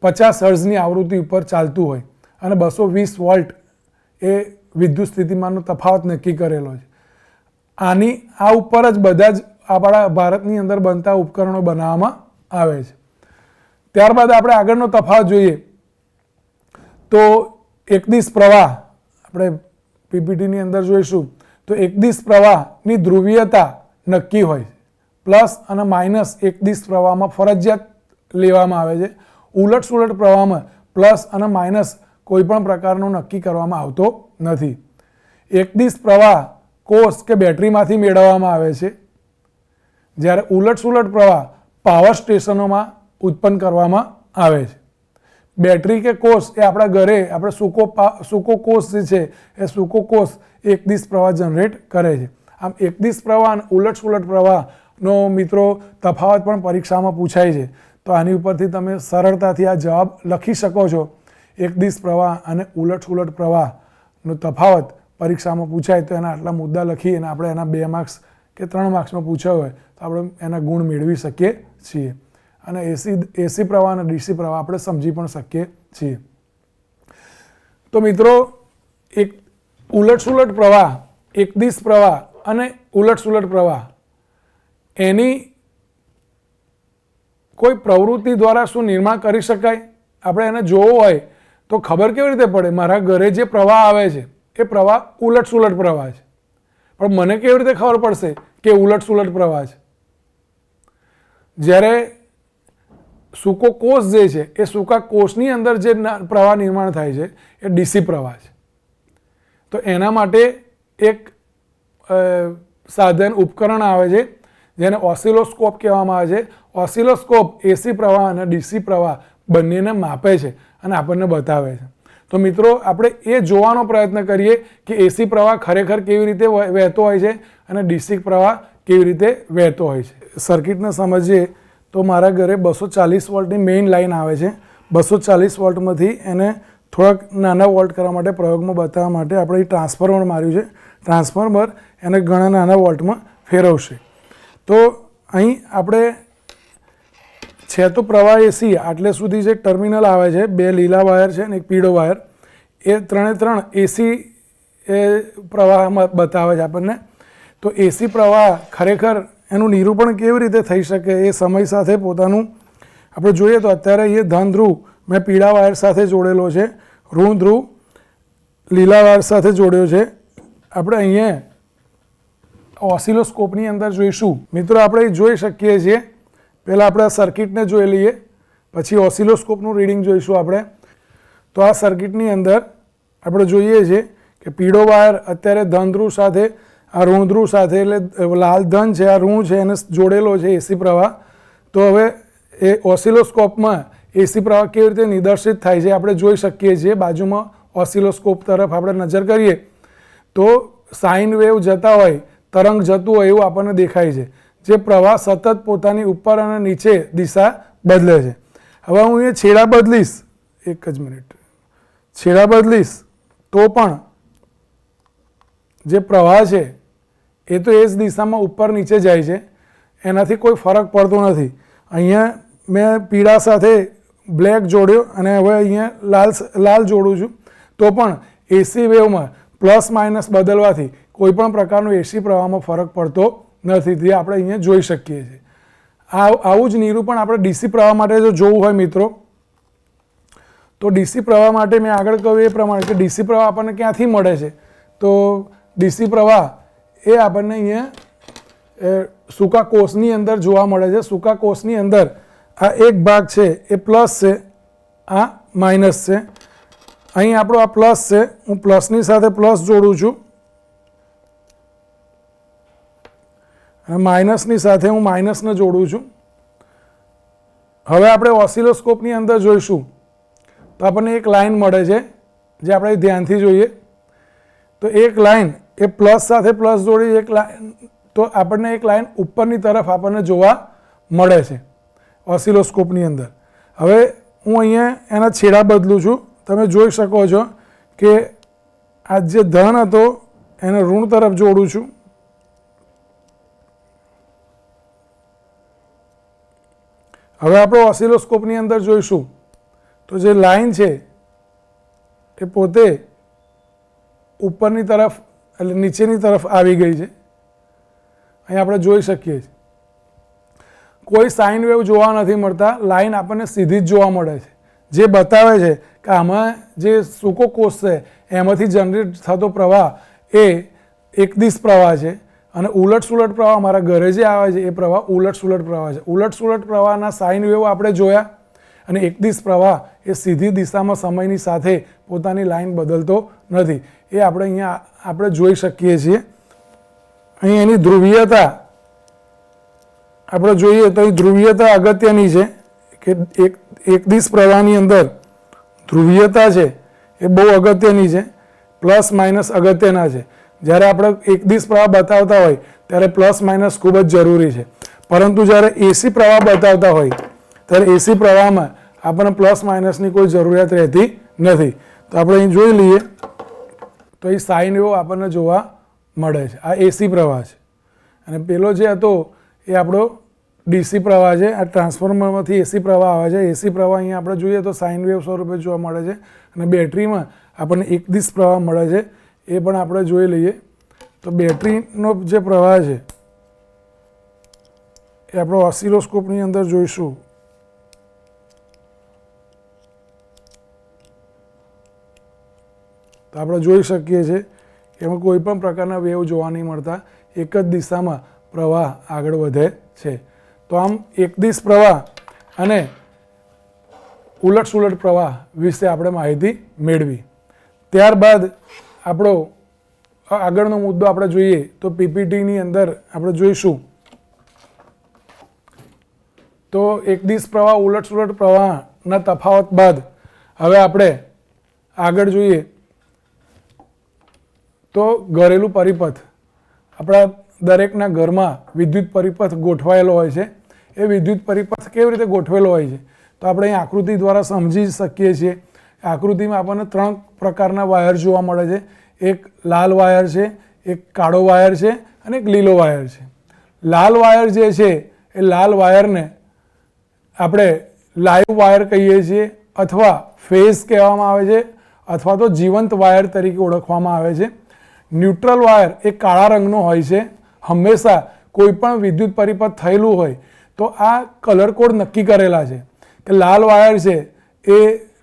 S1: 50 હર્ટ્ઝની આવૃત્તિ ઉપર ચાલતું હોય અને 220 વોલ્ટ એ વિદ્યુત સ્થિતિમાનનો તફાવત નક્કી કરેલો છે. આ ઉપર જ બધા જ આપણા ભારતની અંદર બનતા ઉપકરણો બનાવવામાં આવે છે. ત્યારબાદ આપણે આગળનો તફાવત જોઈએ તો એકદિશ પ્રવાહ આપણે PPTની અંદર જોઈશું. તો એકદિશ પ્રવાહની ધ્રુવીયતા નક્કી હોય છે. પ્લસ અને માઇનસ એકદિશ પ્રવાહમાં ફરજિયાત લેવામાં આવે છે. ઉલટ સુલટ પ્રવાહમાં પ્લસ અને માઇનસ કોઈ પણ પ્રકારનો નક્કી કરવામાં આવતો નથી. એકદિશ પ્રવાહ કોષ કે બેટરીમાંથી મેળવવામાં આવે છે, જ્યારે ઉલટ સુલટ પ્રવાહ પાવર સ્ટેશનોમાં ઉત્પન્ન કરવામાં આવે છે. બેટરી કે કોષ એ આપણા ઘરે આપણે સૂકો કોષ જે છે એ સૂકો કોષ એકદિશ પ્રવાહ જનરેટ કરે છે. આમ એકદિશ પ્રવાહ અને ઉલટ સુલટ પ્રવાહનો મિત્રો તફાવત પણ પરીક્ષામાં પૂછાય છે. તો આની ઉપરથી તમે સરળતાથી આ જવાબ લખી શકો છો. એકદિશ પ્રવાહ અને ઉલટ સુલટ પ્રવાહનો તફાવત પરીક્ષામાં પૂછાય તો એના આટલા મુદ્દા લખી અને આપણે એના 2 માર્ક્સ કે 3 માર્ક્સમાં પૂછ્યો હોય તો આપણે એના ગુણ મેળવી શકીએ છીએ. અને AC પ્રવાહ અને DC પ્રવાહ આપણે સમજી પણ શકીએ છીએ. તો મિત્રો એક ઉલટ સુલટ પ્રવાહ એકદિશ પ્રવાહ અને ઉલટસુલટ પ્રવાહ એની કોઈ પ્રવૃત્તિ દ્વારા શું નિર્માણ કરી શકાય? આપણે એને જોવું હોય તો ખબર કેવી રીતે પડે? મારા ઘરે જે પ્રવાહ આવે છે એ પ્રવાહ ઉલટસુલટ પ્રવાહ છે, પણ મને કેવી રીતે ખબર પડશે કે ઉલટસુલટ પ્રવાહ છે? જ્યારે સૂકો કોષ જે છે એ સૂકા કોષની અંદર જે પ્રવાહ નિર્માણ થાય છે એ ડીસી પ્રવાહ છે. તો એના માટે એક સાધન ઉપકરણ આવે છે જેને ઓસિલોસ્કોપ કહેવામાં આવે છે. ઓસિલોસ્કોપ એસી પ્રવાહ અને ડીસી પ્રવાહ બંનેને માપે છે અને આપણને બતાવે છે. તો મિત્રો આપણે એ જોવાનો પ્રયત્ન કરીએ કે એસી પ્રવાહ ખરેખર કેવી રીતે વહેતો હોય છે અને ડીસી પ્રવાહ કેવી રીતે વહેતો હોય છે. સર્કિટને સમજીએ તો મારા ઘરે 240 વોલ્ટની મેઇન લાઇન આવે છે. 240 વોલ્ટમાંથી એને થોડાક નાના વોલ્ટ કરવા માટે પ્રયોગમાં બતાવવા માટે આપણે ટ્રાન્સફોર્મર માર્યું છે. ટ્રાન્સફોર્મર એને ઘણા નાના વોલ્ટમાં ફેરવશે. તો અહીં આપણે છે તો પ્રવાહ એસી આટલે સુધી જે ટર્મિનલ આવે છે, 2 લીલા વાયર છે અને એક પીળો વાયર, એ ત્રણ એસી પ્રવાહમાં બતાવે છે આપણને. તો એસી પ્રવાહ ખરેખર એનું નિરૂપણ કેવી રીતે થઈ શકે એ સમય સાથે પોતાનું આપણે જોઈએ તો અત્યારે એ ધન ધ્રુવ મેં પીળા વાયર સાથે જોડેલો છે, ઋણ ધ્રુવ લીલા વાયર સાથે જોડ્યો છે. આપણે અહીંયા ઓસિલોસ્કોપની અંદર જોઈશું. મિત્રો આપણે જોઈ શકીએ છીએ, પહેલાં આપણે આ સર્કિટને જોઈ લઈએ, પછી ઓસિલોસ્કોપનું રીડિંગ જોઈશું આપણે. તો આ સર્કિટની અંદર આપણે જોઈએ છીએ કે પીળો વાયર અત્યારે ધન ધ્રુવ સાથે, આ ઋણ ધ્રુવ સાથે, એટલે લાલ ધન છે, આ ઋણ છે, એને જોડેલો છે એસી પ્રવાહ. તો હવે એ ઓસિલોસ્કોપમાં એસી પ્રવાહ કેવી રીતે નિદર્શિત થાય છે આપણે જોઈ શકીએ છીએ. બાજુમાં ઓસિલોસ્કોપ તરફ આપણે નજર કરીએ તો સાઇન વેવ જતા હોય, તરંગ જતું હોય એવું આપણને દેખાય છે, જે પ્રવાહ સતત પોતાની ઉપર અને નીચે દિશા બદલે છે. હવે હું એ છેડા બદલીશ, એક જ મિનિટ, છેડા બદલીશ તો પણ જે પ્રવાહ છે એ તો એ જ દિશામાં ઉપર નીચે જાય છે, એનાથી કોઈ ફરક પડતો નથી. અહીંયા મેં પીળા સાથે બ્લેક જોડ્યો અને હવે અહીંયા લાલ જોડું છું, તો પણ એસી વેવમાં પ્લસ માઇનસ બદલવાથી કોઈ પણ પ્રકારનો એસી પ્રવાહમાં ફરક પડતો નથી, તે આપણે અહીંયા જોઈ શકીએ છીએ. આવું જ નિરૂપણ આપણે ડીસી પ્રવાહ માટે જો જોવું હોય મિત્રો, તો ડીસી પ્રવાહ માટે મેં આગળ કહ્યું એ પ્રમાણે કે ડીસી પ્રવાહ આપણને ક્યાંથી મળે છે? તો ડીસી પ્રવાહ એ આપણને અહીંયા સૂકા કોષની અંદર જોવા મળે છે. સૂકા કોષની અંદર આ એક ભાગ છે એ પ્લસ છે, આ માઇનસ છે. અહીં આપણો આ પ્લસ છે, હું પ્લસની સાથે પ્લસ જોડું છું અને માઇનસની સાથે હું માઇનસને જોડું છું. હવે આપણે ઓસિલોસ્કોપની અંદર જોઈશું તો આપણને એક લાઈન મળે છે, જે આપણે ધ્યાનથી જોઈએ તો એક લાઈન એ પ્લસ સાથે પ્લસ જોડી, એક લાઈન તો આપણને એક લાઈન ઉપરની તરફ આપણને જોવા મળે છે ઓસિલોસ્કોપની અંદર. હવે હું અહીંયા એના છેડા બદલું છું. તમે જોઈ શકો છો કે આ જે ધન હતો એને ઋણ તરફ જોડું છું. હવે આપણે ઓસિલોસ્કોપની અંદર જોઈશું તો જે લાઈન છે એ પોતે ઉપરની તરફ એટલે નીચેની તરફ આવી ગઈ છે. અહીં આપણે જોઈ શકીએ છીએ કોઈ સાઇન વેવ જોવા નથી મળતા, લાઈન આપણને સીધી જ જોવા મળે છે, જે બતાવે છે કે આમાં જે સૂકો કોષ છે એમાંથી જનરેટ થતો પ્રવાહ એ એકદિશ પ્રવાહ છે અને ઉલટસુલટ પ્રવાહ મારા ઘરે જે આવે છે એ પ્રવાહ ઉલટસુલટ પ્રવાહ છે. ઉલટસુલટ પ્રવાહના સાઇન વેવ આપણે જોયા અને એકદિશ પ્રવાહ એ સીધી દિશામાં સમયની સાથે પોતાની લાઈન બદલતો નથી, એ આપણે અહીંયા આપણે જોઈ શકીએ છીએ. અહીં એની ધ્રુવીયતા આપણે જોઈએ તો અહીં ધ્રુવીયતા અગત્યની છે કે એકદિશ પ્રવાહની અંદર ધ્રુવીયતા છે એ બહુ અગત્યની છે, પ્લસ માઇનસ અગત્યના છે. જ્યારે આપણે એકદિશ પ્રવાહ બતાવતા હોય ત્યારે પ્લસ માઇનસ ખૂબ જ જરૂરી છે, પરંતુ જ્યારે એસી પ્રવાહ બતાવતા હોય ત્યારે એસી પ્રવાહમાં આપણને પ્લસ માઇનસની કોઈ જરૂરિયાત રહેતી નથી. તો આપણે અહીં જોઈ લઈએ તો એ સાઇન વેવ આપણને જોવા મળે છે. આ એસી પ્રવાહ છે અને પેલો જે હતો એ આપણો ડીસી પ્રવાહ છે. આ ટ્રાન્સફોર્મરમાંથી એસી પ્રવાહ આવે છે. એસી પ્રવાહ અહીંયા આપણે જોઈએ તો સાઇન વેવ સ્વરૂપે જોવા મળે છે અને બેટરીમાં આપણને એકદિશ પ્રવાહ મળે છે, એ પણ આપણે જોઈ લઈએ. તો બેટરીનો જે પ્રવાહ છે એ આપણે ઓસિલોસ્કોપની અંદર જોઈશું. તો આપણે જોઈ શકીએ છીએ એમાં કોઈ પણ પ્રકારના વેવ જોવા નહીં મળતા, એક જ દિશામાં પ્રવાહ આગળ વધે છે. તો આમ એકદિશ પ્રવાહ અને ઉલટ સુલટ પ્રવાહ વિશે આપણે માહિતી મેળવી. ત્યારબાદ આપણો આગળનો મુદ્દો આપણે જોઈએ તો પીપીટીની અંદર આપણે જોઈશું તો એકદિશ પ્રવાહ ઉલટ સુલટ પ્રવાહના તફાવત બાદ હવે આપણે આગળ જોઈએ તો ઘરેલું પરિપથ. આપણા દરેકના ઘરમાં વિદ્યુત પરિપથ ગોઠવાયેલો હોય છે. એ વિદ્યુત પરિપથ કેવી રીતે ગોઠવેલો હોય છે તો આપણે અહીં આકૃતિ દ્વારા સમજી શકીએ છીએ. આકૃતિમાં આપણને 3 પ્રકારના વાયર જોવા મળે છે. એક લાલ વાયર છે, એક કાળો વાયર છે અને એક લીલો વાયર છે. લાલ વાયર જે છે એ લાલ વાયરને આપણે લાઈવ વાયર કહીએ છીએ અથવા ફેઝ કહેવામાં આવે છે અથવા તો જીવંત વાયર તરીકે ઓળખવામાં આવે છે. ન્યુટ્રલ વાયર એ કાળા રંગનો હોય છે. હંમેશા કોઈ પણ વિદ્યુત પરિપથ થયેલું હોય તો આ કલર કોડ નક્કી કરેલા છે કે લાલ વાયર છે એ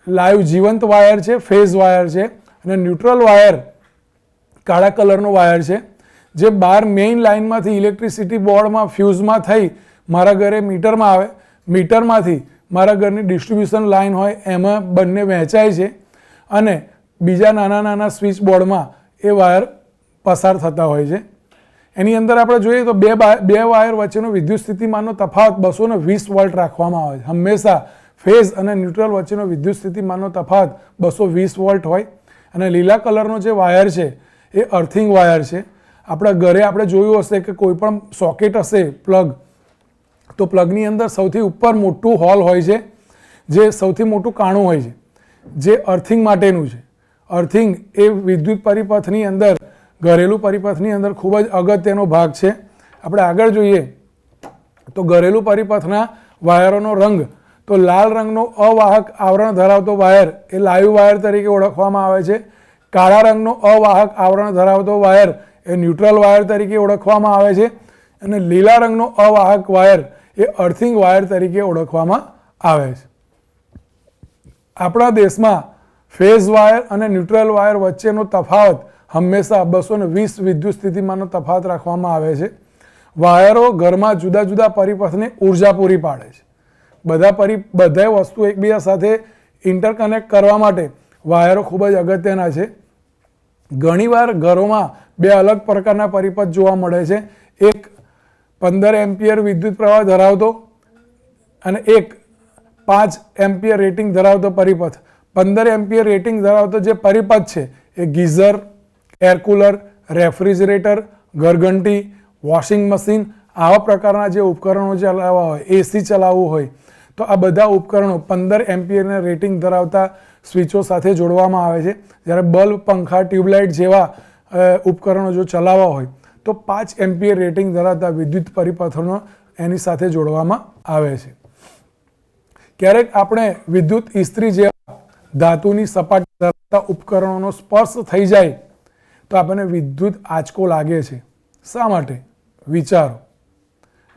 S1: લાઈવ જીવંત વાયર છે, ફેઝ વાયર છે, અને ન્યુટ્રલ વાયર કાળા કલરનો વાયર છે જે બહાર મેઇન લાઇનમાંથી ઇલેક્ટ્રિસિટી બોર્ડમાં ફ્યુઝમાં થઈ મારા ઘરે મીટરમાં આવે. મીટરમાંથી મારા ઘરની ડિસ્ટ્રીબ્યુશન લાઇન હોય એમાં બંને વહેંચાય છે અને બીજા નાના નાના સ્વિચ બોર્ડમાં એ વાયર પસાર થતા હોય છે. એની અંદર આપણે જોઈએ તો બે વાયર વચ્ચેનો વિદ્યુત સ્થિતિમાનનો તફાવત 220 વોલ્ટ રાખવામાં આવે છે. હંમેશા ફેઝ અને ન્યુટ્રલ વચ્ચેનો વિદ્યુત સ્થિતિમાનનો તફાવત 220 વોલ્ટ હોય. અને લીલા કલરનો જે વાયર છે એ અર્થિંગ વાયર છે. આપણા ઘરે આપણે જોયું હશે કે કોઈ પણ સોકેટ હશે પ્લગ, તો પ્લગની અંદર સૌથી ઉપર મોટું હોલ હોય છે જે સૌથી મોટું કાણું હોય છે જે અર્થિંગ માટેનું છે. અર્થિંગ એ વિદ્યુત પરિપથની અંદર, ઘરેલું પરિપથની અંદર ખૂબ જ અગત્યનો ભાગ છે. આપણે આગળ જોઈએ તો ઘરેલું પરિપથના વાયરોનો રંગ, તો લાલ રંગનો અવાહક આવરણ ધરાવતો વાયર એ લાઈવ વાયર તરીકે ઓળખવામાં આવે છે. કાળા રંગનો અવાહક આવરણ ધરાવતો વાયર એ ન્યુટ્રલ વાયર તરીકે ઓળખવામાં આવે છે. અને લીલા રંગનો અવાહક વાયર એ અર્થિંગ વાયર તરીકે ઓળખવામાં આવે છે. આપણા દેશમાં ફેઝ વાયર અને ન્યુટ્રલ વાયર વચ્ચેનો તફાવત હંમેશા 220 વિદ્યુત સ્થિતિમાનનો તફાવત રાખવામાં આવે છે. વાયરો ઘરમાં જુદા જુદા પરિપથને ઉર્જા પૂરી પાડે છે. બધા વસ્તુ એકબીજા સાથે ઇન્ટરકનેક્ટ કરવા માટે વાયરો ખૂબ જ અગત્યના છે. ઘણીવાર ઘરોમાં 2 અલગ પ્રકારના પરિપથ જોવા મળે છે. એક 15 એમ્પિયર વિદ્યુત પ્રવાહ ધરાવતો અને એક 5 એમ્પિયર રેટિંગ ધરાવતો પરિપથ. 15 એમ્પિયર રેટિંગ ધરાવતો જે પરિપથ છે એ ગીઝર, એર કુલર, રેફ્રિજરેટર, ઘરઘંટી, વોશિંગ મશીન આવા પ્રકારના જે ઉપકરણો ચલાવવા હોય, એસી ચલાવવું હોય તો આ બધા ઉપકરણો 15 એમ્પિયરના રેટિંગ ધરાવતા સ્વિચો સાથે જોડવામાં આવે છે. જ્યારે બલ્બ, પંખા, ટ્યુબલાઇટ જેવા ઉપકરણો જો ચલાવવા હોય તો 5 એમ્પિયર રેટિંગ ધરાવતા વિદ્યુત પરિપથોનો એની સાથે જોડવામાં આવે છે. ક્યારેક આપણે વિદ્યુત ઇસ્ત્રી જેવા ધાતુની સપાટી ધરાવતા ઉપકરણોનો સ્પર્શ થઈ જાય તો આપણને વિદ્યુત આંચકો લાગે છે. શા માટે? વિચારો.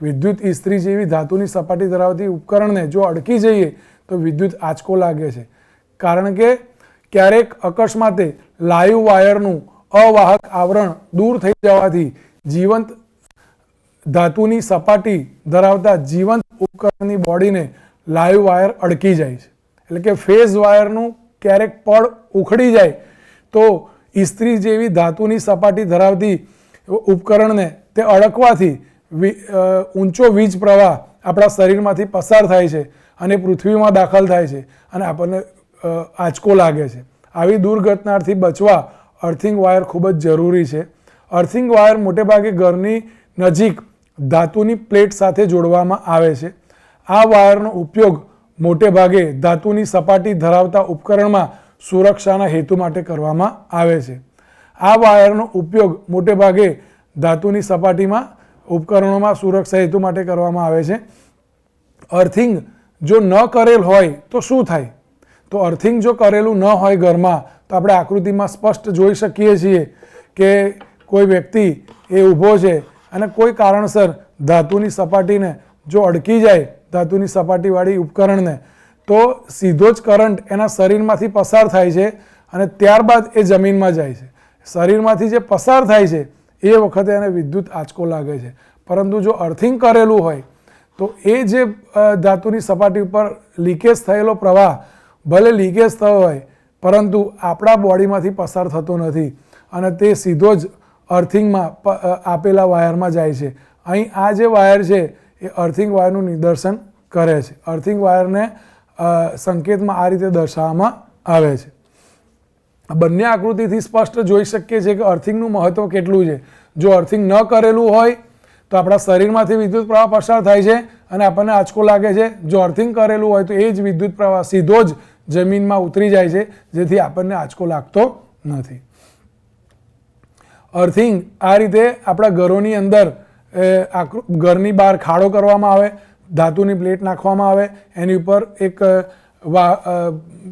S1: વિદ્યુત ઇસ્ત્રી જેવી ધાતુની સપાટી ધરાવતી ઉપકરણને જો અડકી જઈએ તો વિદ્યુત આંચકો લાગે છે. કારણ કે ક્યારેક અકસ્માતે લાઈવ વાયરનું અવાહક આવરણ દૂર થઈ જવાથી જીવંત ધાતુની સપાટી ધરાવતા જીવંત ઉપકરણની બોડીને લાઈવ વાયર અડકી જાય છે. એટલે કે ફેઝ વાયરનું ક્યારેક પડ ઉખડી જાય તો ઇસ્ત્રી જેવી ધાતુની સપાટી ધરાવતી ઉપકરણને તે અડકવાથી ઊંચો વીજ પ્રવાહ આપણા શરીરમાંથી પસાર થાય છે અને પૃથ્વીમાં દાખલ થાય છે અને આપણને આંચકો લાગે છે. આવી દુર્ઘટનાથી બચવા અર્થિંગ વાયર ખૂબ જ જરૂરી છે. અર્થિંગ વાયર મોટેભાગે ઘરની નજીક ધાતુની પ્લેટ સાથે જોડવામાં આવે છે. આ વાયરનો ઉપયોગ મોટેભાગે ધાતુની સપાટી ધરાવતા ઉપકરણમાં સુરક્ષાના હેતુ માટે કરવામાં આવે છે. આ વાયરનો ઉપયોગ મોટેભાગે ધાતુની સપાટીમાં ઉપકરણોમાં સુરક્ષા હેતુ માટે કરવામાં આવે છે. અર્થિંગ જો ન કરેલ હોય તો શું થાય? તો અર્થિંગ જો કરેલું ન હોય ઘરમાં તો આપણે આકૃતિમાં સ્પષ્ટ જોઈ શકીએ છીએ કે કોઈ વ્યક્તિ એ ઊભો છે અને કોઈ કારણસર ધાતુની સપાટીને જો અડકી જાય, ધાતુની સપાટીવાળી ઉપકરણને, તો સીધો જ કરંટ એના શરીરમાંથી પસાર થાય છે અને ત્યારબાદ એ જમીનમાં જાય છે. શરીરમાંથી જે પસાર થાય છે એ વખતે એને વિદ્યુત આંચકો લાગે છે. પરંતુ જો અર્થિંગ કરેલું હોય તો એ જે ધાતુની સપાટી ઉપર લીકેજ થયેલો પ્રવાહ ભલે લીકેજ થયો હોય પરંતુ આપણા બોડીમાંથી પસાર થતો નથી અને તે સીધો જ અર્થિંગમાં આપેલા વાયરમાં જાય છે. અહીં આ જે વાયર છે એ અર્થિંગ વાયરનું નિદર્શન કરે છે. અર્થિંગ વાયરને સંકેતમાં આ રીતે દર્શાવવામાં આવે છે. બંને આકૃતિથી સ્પષ્ટ જોઈ શકીએ છીએ કે અર્થિંગનું મહત્વ કેટલું છે. જો અર્થિંગ ન કરેલું હોય તો આપણા શરીરમાંથી વિદ્યુત પ્રવાહ પસાર થાય છે અને આપણને આંચકો લાગે છે. જો અર્થિંગ કરેલું હોય તો એ જ વિદ્યુત પ્રવાહ સીધો જ જમીનમાં ઉતરી જાય છે, જેથી આપણને આંચકો લાગતો નથી. અર્થિંગ આ રીતે આપણા ઘરોની અંદર ઘરની બહાર ખાડો કરવામાં આવે, ધાતુની પ્લેટ નાખવામાં આવે, એની ઉપર એક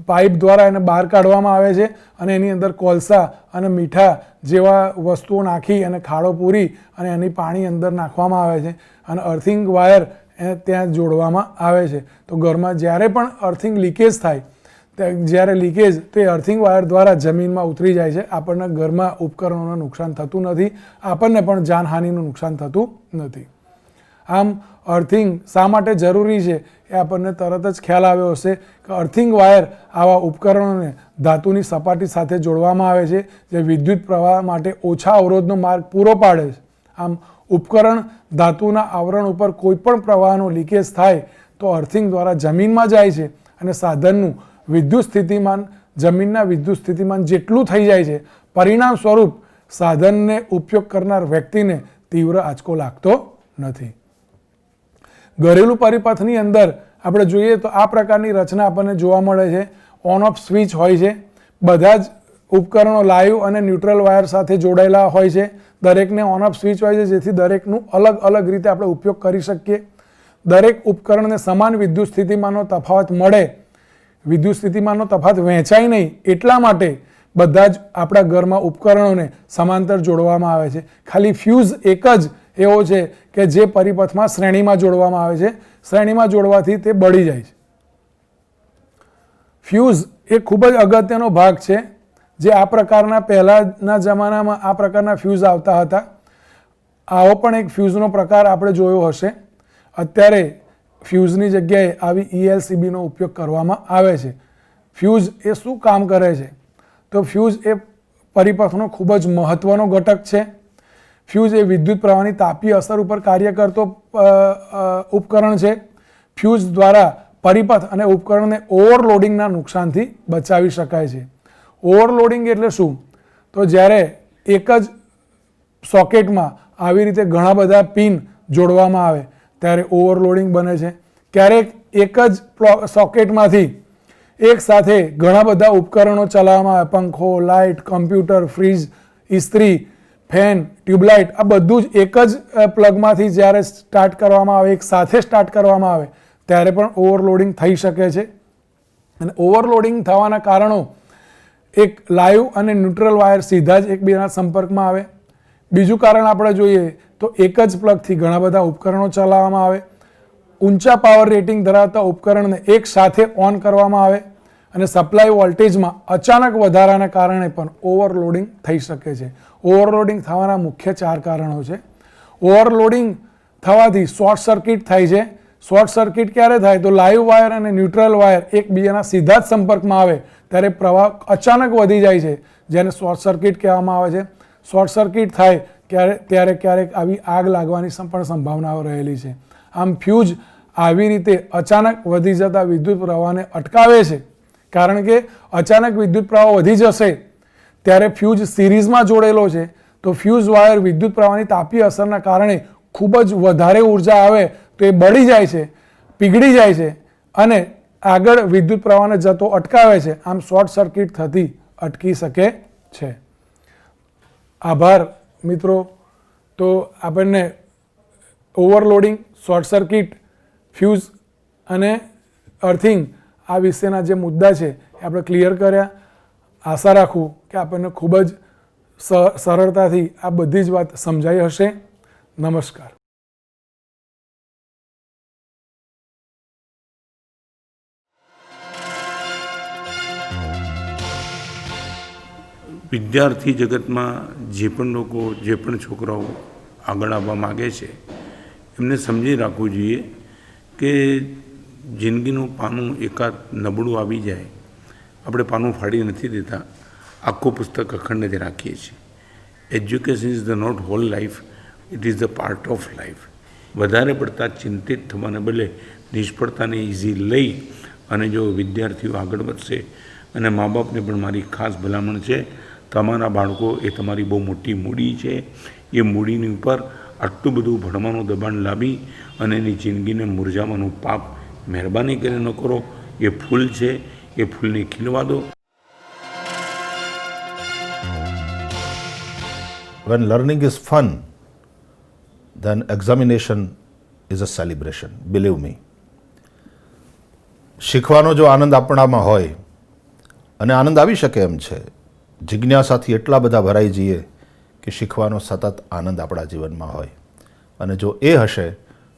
S1: પાઇપ દ્વારા એને બહાર કાઢવામાં આવે છે અને એની અંદર કોલસા અને મીઠા જેવા વસ્તુઓ નાખી અને ખાડો પૂરી અને એની પાણી અંદર નાખવામાં આવે છે અને અર્થિંગ વાયર ત્યાં જોડવામાં આવે છે. તો ઘરમાં જ્યારે પણ અર્થિંગ લીકેજ થાય, જ્યારે લીકેજ તે અર્થિંગ વાયર દ્વારા જમીનમાં ઉતરી જાય છે. આપણને ઘરમાં ઉપકરણોને નુકસાન થતું નથી, આપણને પણ જાનહાનિનું નુકસાન થતું નથી. આમ અર્થિંગ શા માટે જરૂરી છે એ આપણને તરત જ ખ્યાલ આવ્યો હશે કે અર્થિંગ વાયર આવા ઉપકરણોને ધાતુની સપાટી સાથે જોડવામાં આવે છે, જે વિદ્યુત પ્રવાહ માટે ઓછા અવરોધનો માર્ગ પૂરો પાડે છે. આમ ઉપકરણ ધાતુના આવરણ ઉપર કોઈ પણ પ્રવાહનો લીકેજ થાય તો અર્થિંગ દ્વારા જમીનમાં જાય છે અને સાધનનું વિદ્યુત સ્થિતિમાન જમીનના વિદ્યુત સ્થિતિમાન જેટલું થઈ જાય છે, પરિણામ સ્વરૂપ સાધનને ઉપયોગ કરનાર વ્યક્તિને તીવ્ર આંચકો લાગતો નથી. ઘરેલું પરિપથની અંદર આપણે જોઈએ તો આ પ્રકારની રચના આપણને જોવા મળે છે. ઓન ઓફ સ્વિચ હોય છે. બધા જ ઉપકરણો લાઈવ અને ન્યુટ્રલ વાયર સાથે જોડાયેલા હોય છે. દરેકને ઓન ઓફ સ્વિચ હોય છે, જેથી દરેકનું અલગ અલગ રીતે આપણે ઉપયોગ કરી શકીએ. દરેક ઉપકરણને સમાન વિદ્યુત સ્થિતિમાનનો તફાવત મળે, વિદ્યુત સ્થિતિમાનનો તફાવત વહેંચાય નહીં એટલા માટે બધા જ આપણા ઘરમાં ઉપકરણોને સમાંતર જોડવામાં આવે છે. ખાલી ફ્યુઝ એક જ એવો છે કે જે પરિપથમાં શ્રેણીમાં જોડવામાં આવે છે. શ્રેણીમાં જોડવાથી તે બળી જાય છે. ફ્યુઝ એ ખૂબ જ અગત્યનો ભાગ છે. જે આ પ્રકારના પહેલાના જમાનામાં આ પ્રકારના ફ્યુઝ આવતા હતા. આવો પણ એક ફ્યુઝનો પ્રકાર આપણે જોયો હશે. અત્યારે ફ્યુઝની જગ્યાએ આવી ELCBનો ઉપયોગ કરવામાં આવે છે. ફ્યુઝ એ શું કામ કરે છે? તો ફ્યુઝ એ પરિપથનો ખૂબ જ મહત્વનો ઘટક છે. ફ્યુઝ એ વિદ્યુત પ્રવાહની તાપીય અસર ઉપર કાર્ય કરતો ઉપકરણ છે. ફ્યુઝ દ્વારા પરિપથ અને ઉપકરણને ઓવરલોડિંગના નુકસાનથી બચાવી શકાય છે. ઓવરલોડિંગ એટલે શું? તો જ્યારે એક જ સોકેટમાં આવી રીતે ઘણા બધા પિન જોડવામાં આવે ત્યારે ઓવરલોડિંગ બને છે. ક્યારેક એક જ સોકેટમાંથી એક સાથે ઘણા બધા ઉપકરણો ચલાવવામાં આવે, પંખો, લાઇટ, કમ્પ્યુટર, ફ્રીજ, ઇસ્ત્રી, ફેન, ટ્યુબલાઇટ, આ બધું જ એક જ પ્લગમાંથી જ્યારે સ્ટાર્ટ કરવામાં આવે, એક સાથે સ્ટાર્ટ કરવામાં આવે ત્યારે પણ ઓવરલોડિંગ થઈ શકે છે. અને ઓવરલોડિંગ થવાના કારણો એક લાઈવ અને ન્યુટ્રલ વાયર સીધા જ એકબીજાના સંપર્કમાં આવે. બીજું કારણ આપણે જોઈએ તો એક જ પ્લગથી ઘણા બધા ઉપકરણો ચલાવવામાં આવે. ઊંચા પાવર રેટિંગ ધરાવતા ઉપકરણને એક સાથે ઓન કરવામાં આવે અને સપ્લાય વોલ્ટેજમાં અચાનક વધારાના કારણે પણ ઓવરલોડિંગ થઈ શકે છે. ઓવરલોડિંગ થવાના મુખ્ય 4 કારણો છે. ઓવરલોડિંગ થવાથી શોર્ટ સર્કિટ થાય છે. શોર્ટ સર્કિટ ક્યારે થાય? તો લાઈવ વાયર અને ન્યુટ્રલ વાયર એકબીજાના સીધા જ સંપર્કમાં આવે ત્યારે પ્રવાહ અચાનક વધી જાય છે, જેને શોર્ટ સર્કિટ કહેવામાં આવે છે. શોર્ટ સર્કિટ થાય ત્યારે ક્યારેક આવી આગ લાગવાની પણ સંભાવનાઓ રહેલી છે. આમ ફ્યુઝ આવી રીતે અચાનક વધી જતા વિદ્યુત પ્રવાહને અટકાવે છે. કારણ કે અચાનક વિદ્યુત પ્રવાહ વધી જશે ત્યારે ફ્યુઝ સિરીઝમાં જોડેલો છે, તો ફ્યુઝ વાયર વિદ્યુત પ્રવાહની તાપીય અસરના કારણે ખૂબ જ વધારે ઉર્જા આવે તો એ બળી જાય છે, પીગળી જાય છે અને આગળ વિદ્યુત પ્રવાહને જતો અટકાવે છે. આમ શોર્ટ સર્કિટ થતી અટકી શકે છે. આભાર મિત્રો. તો આપણને ઓવરલોડિંગ, શોર્ટ સર્કિટ, ફ્યુઝ અને અર્થિંગ આ વિશેના જે મુદ્દા છે એ આપણે ક્લિયર કર્યા. આશા રાખું કે આપણને ખૂબ જ સરળતાથી આ બધી જ વાત સમજાઈ હશે. નમસ્કાર.
S2: વિદ્યાર્થી જગતમાં જે પણ લોકો, જે પણ છોકરાઓ આગળ આવવા માગે છે એમને સમજી રાખવું જોઈએ કે જિંદગીનું પાનું એકાદ નબળું આવી જાય, આપણે પાનું ફાડી નથી દેતા, આખું પુસ્તક અખંડ જ રાખીએ છીએ. Education is the not whole life, it is the part of life. વધારે પડતા ચિંતિત થવાને બદલે નિષ્ફળતાને ઇઝી લઈ અને જો વિદ્યાર્થીઓ આગળ વધશે, અને મા બાપને પણ મારી ખાસ ભલામણ છે, તમારા બાળકો એ તમારી બહુ મોટી મૂડી છે. એ મૂડીની ઉપર આટલું બધું ભણવાનું દબાણ લાવી અને એની જિંદગીને મુરઝાવવાનું પાપ મહેરબાની કરીને ન કરો. એ ફૂલ છે, એ ફૂલને ખીલવા દો.
S3: When learning is fun, then examination is a celebration. Believe me. શીખવાનો જો આનંદ આપણામાં હોય, અને આનંદ આવી શકે એમ છે, જિજ્ઞાસાથી એટલા બધા ભરાઈ જઈએ કે શીખવાનો સતત આનંદ આપણા જીવનમાં હોય, અને જો એ હશે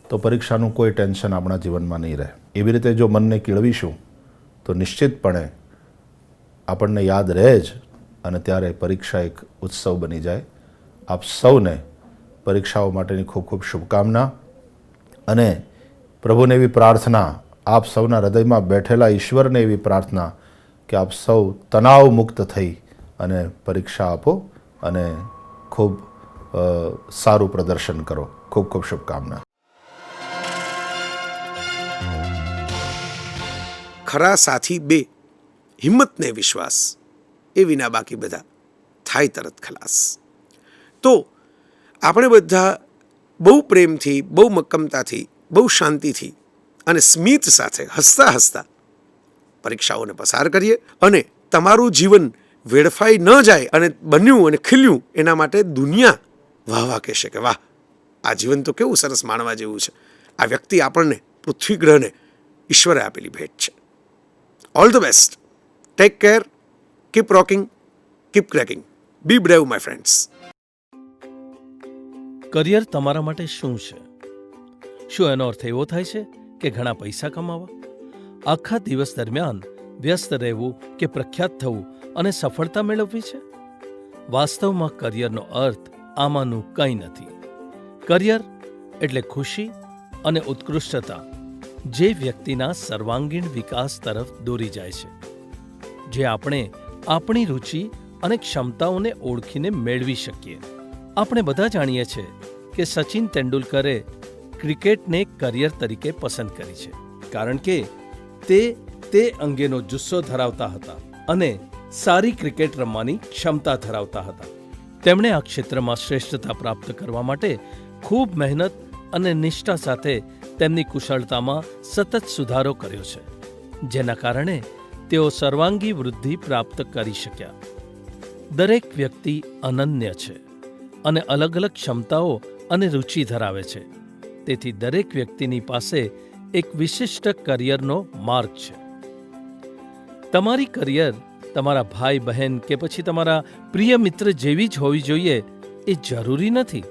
S3: તો પરીક્ષાનું કોઈ ટેન્શન આપણા જીવનમાં નહીં રહે. એવી રીતે જો મનને કેળવીશું તો નિશ્ચિતપણે આપણને યાદ રહે જ, અને ત્યારે પરીક્ષા એક ઉત્સવ બની જાય. આપ સૌને પરીક્ષાઓ માટેની ખૂબ ખૂબ શુભકામના, અને પ્રભુને એવી પ્રાર્થના, આપ સૌના હૃદયમાં બેઠેલા ઈશ્વરને એવી પ્રાર્થના કે આપ સૌ તણાવ મુક્ત થઈ અને પરીક્ષા આપો અને ખૂબ સારું પ્રદર્શન કરો. ખૂબ ખૂબ શુભકામના.
S4: ખરા સાથી બે, હિંમત ને વિશ્વાસ, એ વિના બાકી બધા થાય તરત ખલાસ. તો આપણે બધા બહુ પ્રેમથી, બહુ મક્કમતાથી, બહુ શાંતિથી અને સ્મિત સાથે હસતા હસતા પરીક્ષાઓને પસાર કરીએ, અને તમારું જીવન વેડફાઈ ન જાય અને બન્યું અને ખીલ્યું એના માટે દુનિયા વાહ વાહ કહેશે કે વાહ, આ જીવન તો કેવું સરસ માણવા જેવું છે. આ વ્યક્તિ આપણને, પૃથ્વી ગ્રહને ઈશ્વરે આપેલી ભેટ છે. All the best. Take care. Keep rocking. Keep cracking. Be brave my friends.
S5: Career તમારા માટે શું છે? શું એનો અર્થ એવો થાય છે કે ઘણા પૈસા કમાવા, આખા દિવસ દરમિયાન વ્યસ્ત રહેવું કે પ્રખ્યાત થવું અને સફળતા મેળવવી છે? વાસ્તવમાં કરિયરનો અર્થ આમાંનું કંઈ નથી. કરિયર એટલે ખુશી અને ઉત્કૃષ્ટતા, જે વ્યક્તિના સર્વાંગીણ વિકાસ તરફ દોરી જાય છે, જે આપણે આપણી રુચિ અને ક્ષમતાઓને ઓળખીને મેળવી શકીએ. આપણે બધા જાણીએ છીએ કે સચિન તેંડુલકરે ક્રિકેટને કરિયર તરીકે પસંદ કરી છે, કારણ કે તે અંગેનો જુસ્સો ધરાવતા હતા અને સારી ક્રિકેટ રમવાની ક્ષમતા ધરાવતા હતા. તેમણે આ ક્ષેત્રમાં શ્રેષ્ઠતા પ્રાપ્ત કરવા માટે ખૂબ મહેનત અને નિષ્ઠા સાથે તેમની કુશળતામાં સતત સુધારો કર્યો છે, જેના કારણે તેઓ સર્વાંગી વૃદ્ધિ પ્રાપ્ત કરી શક્યા. દરેક વ્યક્તિ અનન્ય છે અને અલગ અલગ ક્ષમતાઓ અને રુચિ ધરાવે છે. તેથી દરેક વ્યક્તિની પાસે એક વિશિષ્ટ કરિયરનો માર્ગ છે. તમારી કરિયર તમારા ભાઈ બહેન કે પછી તમારા પ્રિય મિત્ર જેવી જ હોવી જોઈએ એ જરૂરી નથી.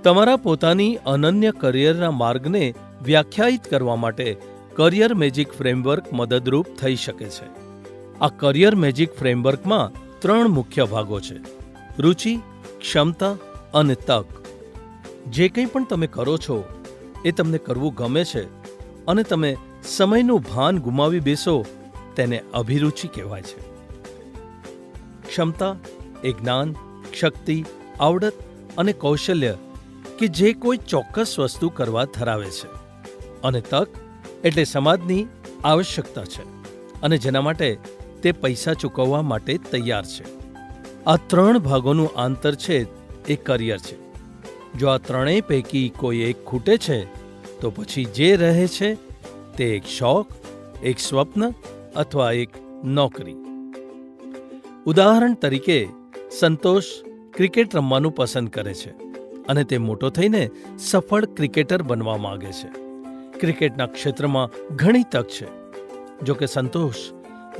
S5: તમારા પોતાની અનન્ય કરિયરના માર્ગને વ્યાખ્યાયિત કરવા માટે કરિયર મેજિક ફ્રેમવર્ક મદદરૂપ થઈ શકે છે. આ કરિયર મેજિક ફ્રેમવર્કમાં 3 મુખ્ય ભાગો છે: રુચિ, ક્ષમતા અને તક. જે કંઈ પણ તમે કરો છો એ તમને કરવું ગમે છે અને તમે સમયનું ભાન ગુમાવી બેસો તેને અભિરુચિ કહેવાય છે. ક્ષમતા એ જ્ઞાન, શક્તિ, આવડત અને કૌશલ્ય કે જે કોઈ ચોક્કસ વસ્તુ કરવા ધરાવે છે. અને તક એટલે સમાજની આવશ્યકતા છે અને જેના માટે તે પૈસા ચૂકવવા માટે તૈયાર છે. આ 3 ભાગોનું આંતરછેદ એ કરિયર છે. જો આ ત્રણેય પૈકી કોઈ એક ખૂટે છે તો પછી જે રહે છે તે એક શોખ, એક સ્વપ્ન અથવા એક નોકરી. ઉદાહરણ તરીકે, સંતોષ ક્રિકેટ રમવાનું પસંદ કરે છે અને તે મોટો થઈને સફળ ક્રિકેટર બનવા માંગે છે. ક્રિકેટના ક્ષેત્રમાં ઘણી તક છે. જો કે સંતોષ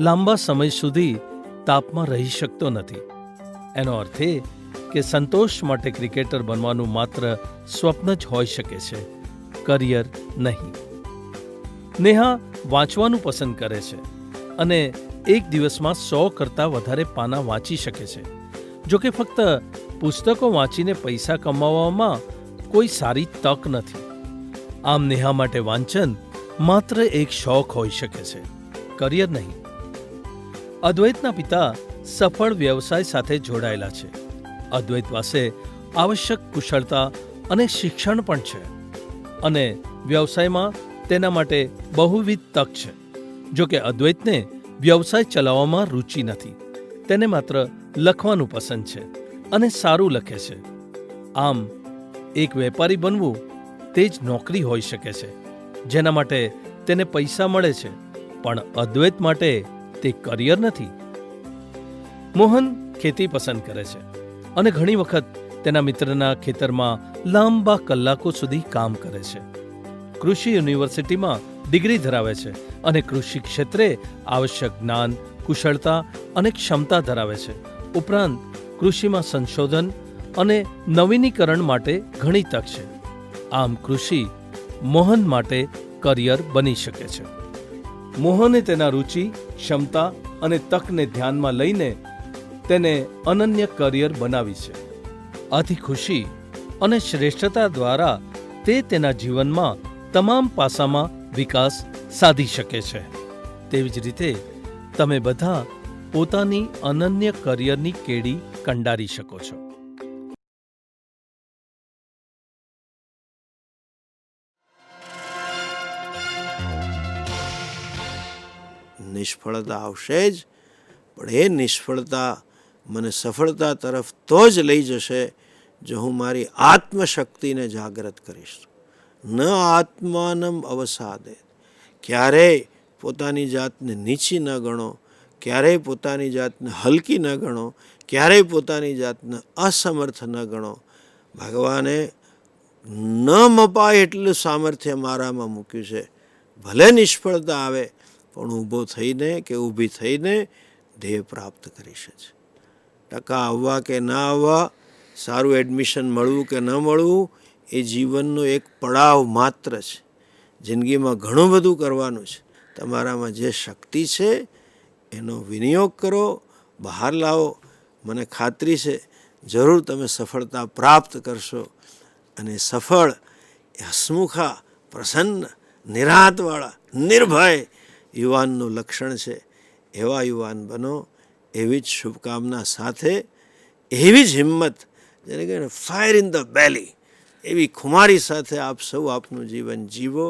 S5: લાંબા સમય સુધી તાપમાં રહી શકતો નથી. એનો અર્થ એ કે સંતોષ માટે ક્રિકેટર બનવાનું માત્ર સ્વપ્ન જ હોઈ શકે છે, કરિયર નહીં. નેહા વાંચવાનું પસંદ કરે છે અને એક દિવસમાં 100 કરતાં વધારે પાના વાંચી શકે છે. જો કે ફક્ત પુસ્તકો વાંચીને પૈસા કમાવવામાં કોઈ સારી તક નથી. આમ નેહા માટે વાંચન માત્ર એક શોખ હોઈ શકે છે, કરિયર નહીં. અદ્વૈતના પિતા સફળ વ્યવસાય સાથે જોડાયેલા છે. અદ્વૈત પાસે આવશ્યક કુશળતા અને શિક્ષણ પણ છે અને વ્યવસાયમાં તેના માટે બહુવિધ તક છે. જો કે અદ્વૈતને વ્યવસાય ચલાવવામાં રુચિ નથી. તેને માત્ર લખવાનું પસંદ છે અને સારું લખે છે. આમ એક વેપારી બનવું તે જ નોકરી હોઈ શકે છે જેના માટે તેને પૈસા મળે છે, પણ અદ્વૈત માટે તે કરિયર નથી. મોહન ખેતી પસંદ કરે છે અને ઘણી વખત તેના મિત્રના ખેતરમાં લાંબા કલાકો સુધી કામ કરે છે. કૃષિ યુનિવર્સિટીમાં ડિગ્રી ધરાવે છે અને કૃષિ ક્ષેત્રે આવશ્યક જ્ઞાન, કુશળતા અને ક્ષમતા ધરાવે છે. ઉપરાંત કૃષિમાં સંશોધન અને નવીનીકરણ માટે ઘણી તક છે. આમ કૃષિ મોહન માટે કરિયર બની શકે છે. મોહને તેના રુચિ, ક્ષમતા અને તકને ધ્યાનમાં લઈને તેને અનન્ય કરિયર બનાવી છે. આથી ખુશી અને શ્રેષ્ઠતા દ્વારા તે તેના જીવનમાં તમામ પાસામાં વિકાસ સાધી શકે છે. તેવી જ રીતે તમે બધા પોતાની અનન્ય કરિયરની કેડી કંડારી શકો છો.
S4: નિષ્ફળતા આવશે જ, પણ એ નિષ્ફળતા મને સફળતા તરફ તો જ લઈ જશે જો હું મારી આત્મશક્તિને જાગૃત કરીશ. ન આત્માનમ અવસાદે, ક્યારેય પોતાની જાતને નીચી ન ગણો, ક્યારેય પોતાની જાતને હલકી ન ગણો, ક્યારેય પોતાની જાતને અસમર્થ ન ગણો. ભગવાને ન મપાય એટલું સામર્થ્ય મારામાં મૂક્યું છે. ભલે નિષ્ફળતા આવે પણ ઊભો થઈને કે ઊભી થઈને ધ્યેય પ્રાપ્ત કરી શકે છે. ટકા આવવા કે ના આવવા, સારું એડમિશન મળવું કે ન મળવું, એ જીવનનો એક પડાવ માત્ર છે. જિંદગીમાં ઘણું બધું કરવાનું છે. તમારામાં જે શક્તિ છે એનો વિનિયોગ કરો, બહાર લાવો. મને ખાતરી છે જરૂર તમે સફળતા પ્રાપ્ત કરશો. અને સફળ એ હસમુખા, પ્રસન્ન, નિરાંતવાળા, નિર્ભય યુવાનનું લક્ષણ છે. એવા યુવાન બનો, એવી જ શુભકામના સાથે, એવી જ હિંમત, જેને કહેવાય ફાયર ઇન ધ બેલી, એવી ખુમારી સાથે આપ સૌ આપનું જીવન જીવો.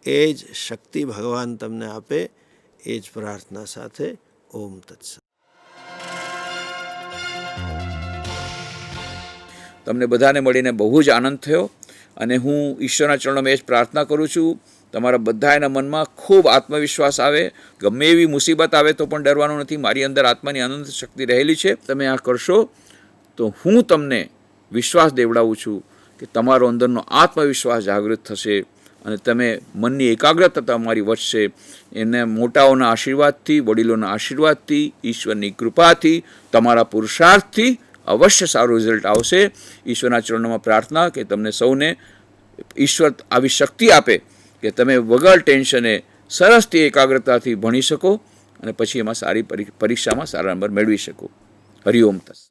S4: એ જ શક્તિ ભગવાન તમને આપે, એ જ પ્રાર્થના સાથે ઓમ તત્સત.
S6: તમને બધાને મળીને બહુ જ આનંદ થયો અને હું ઈશ્વરના ચરણોમાં એ જ પ્રાર્થના કરું છું તમારા બધાના મનમાં ખૂબ આત્મવિશ્વાસ આવે. ગમે એવી મુસીબત આવે તો પણ ડરવાનું નથી. મારી અંદર આત્માની અનંત શક્તિ રહેલી છે. તમે આ કરશો તો હું તમને વિશ્વાસ દેવડાવું છું કે તમારો અંદરનો આત્મવિશ્વાસ જાગૃત થશે અને તમે મનની એકાગ્રતા તમારી વધશે. એને મોટાઓના આશીર્વાદથી, વડીલોના આશીર્વાદથી, ઈશ્વરની કૃપાથી, તમારા પુરુષાર્થથી અવશ્ય સારું રિઝલ્ટ આવશે. ઈશ્વરના ચરણોમાં પ્રાર્થના કે તમને સૌને ઈશ્વર આવી શક્તિ આપે કે તમે વગર ટેન્શને સરસથી એકાગ્રતાથી ભણી શકો અને પછી એમાં સારી પરીક્ષામાં સારા નંબર મેળવી શકો. હરિઓમ તત્સત.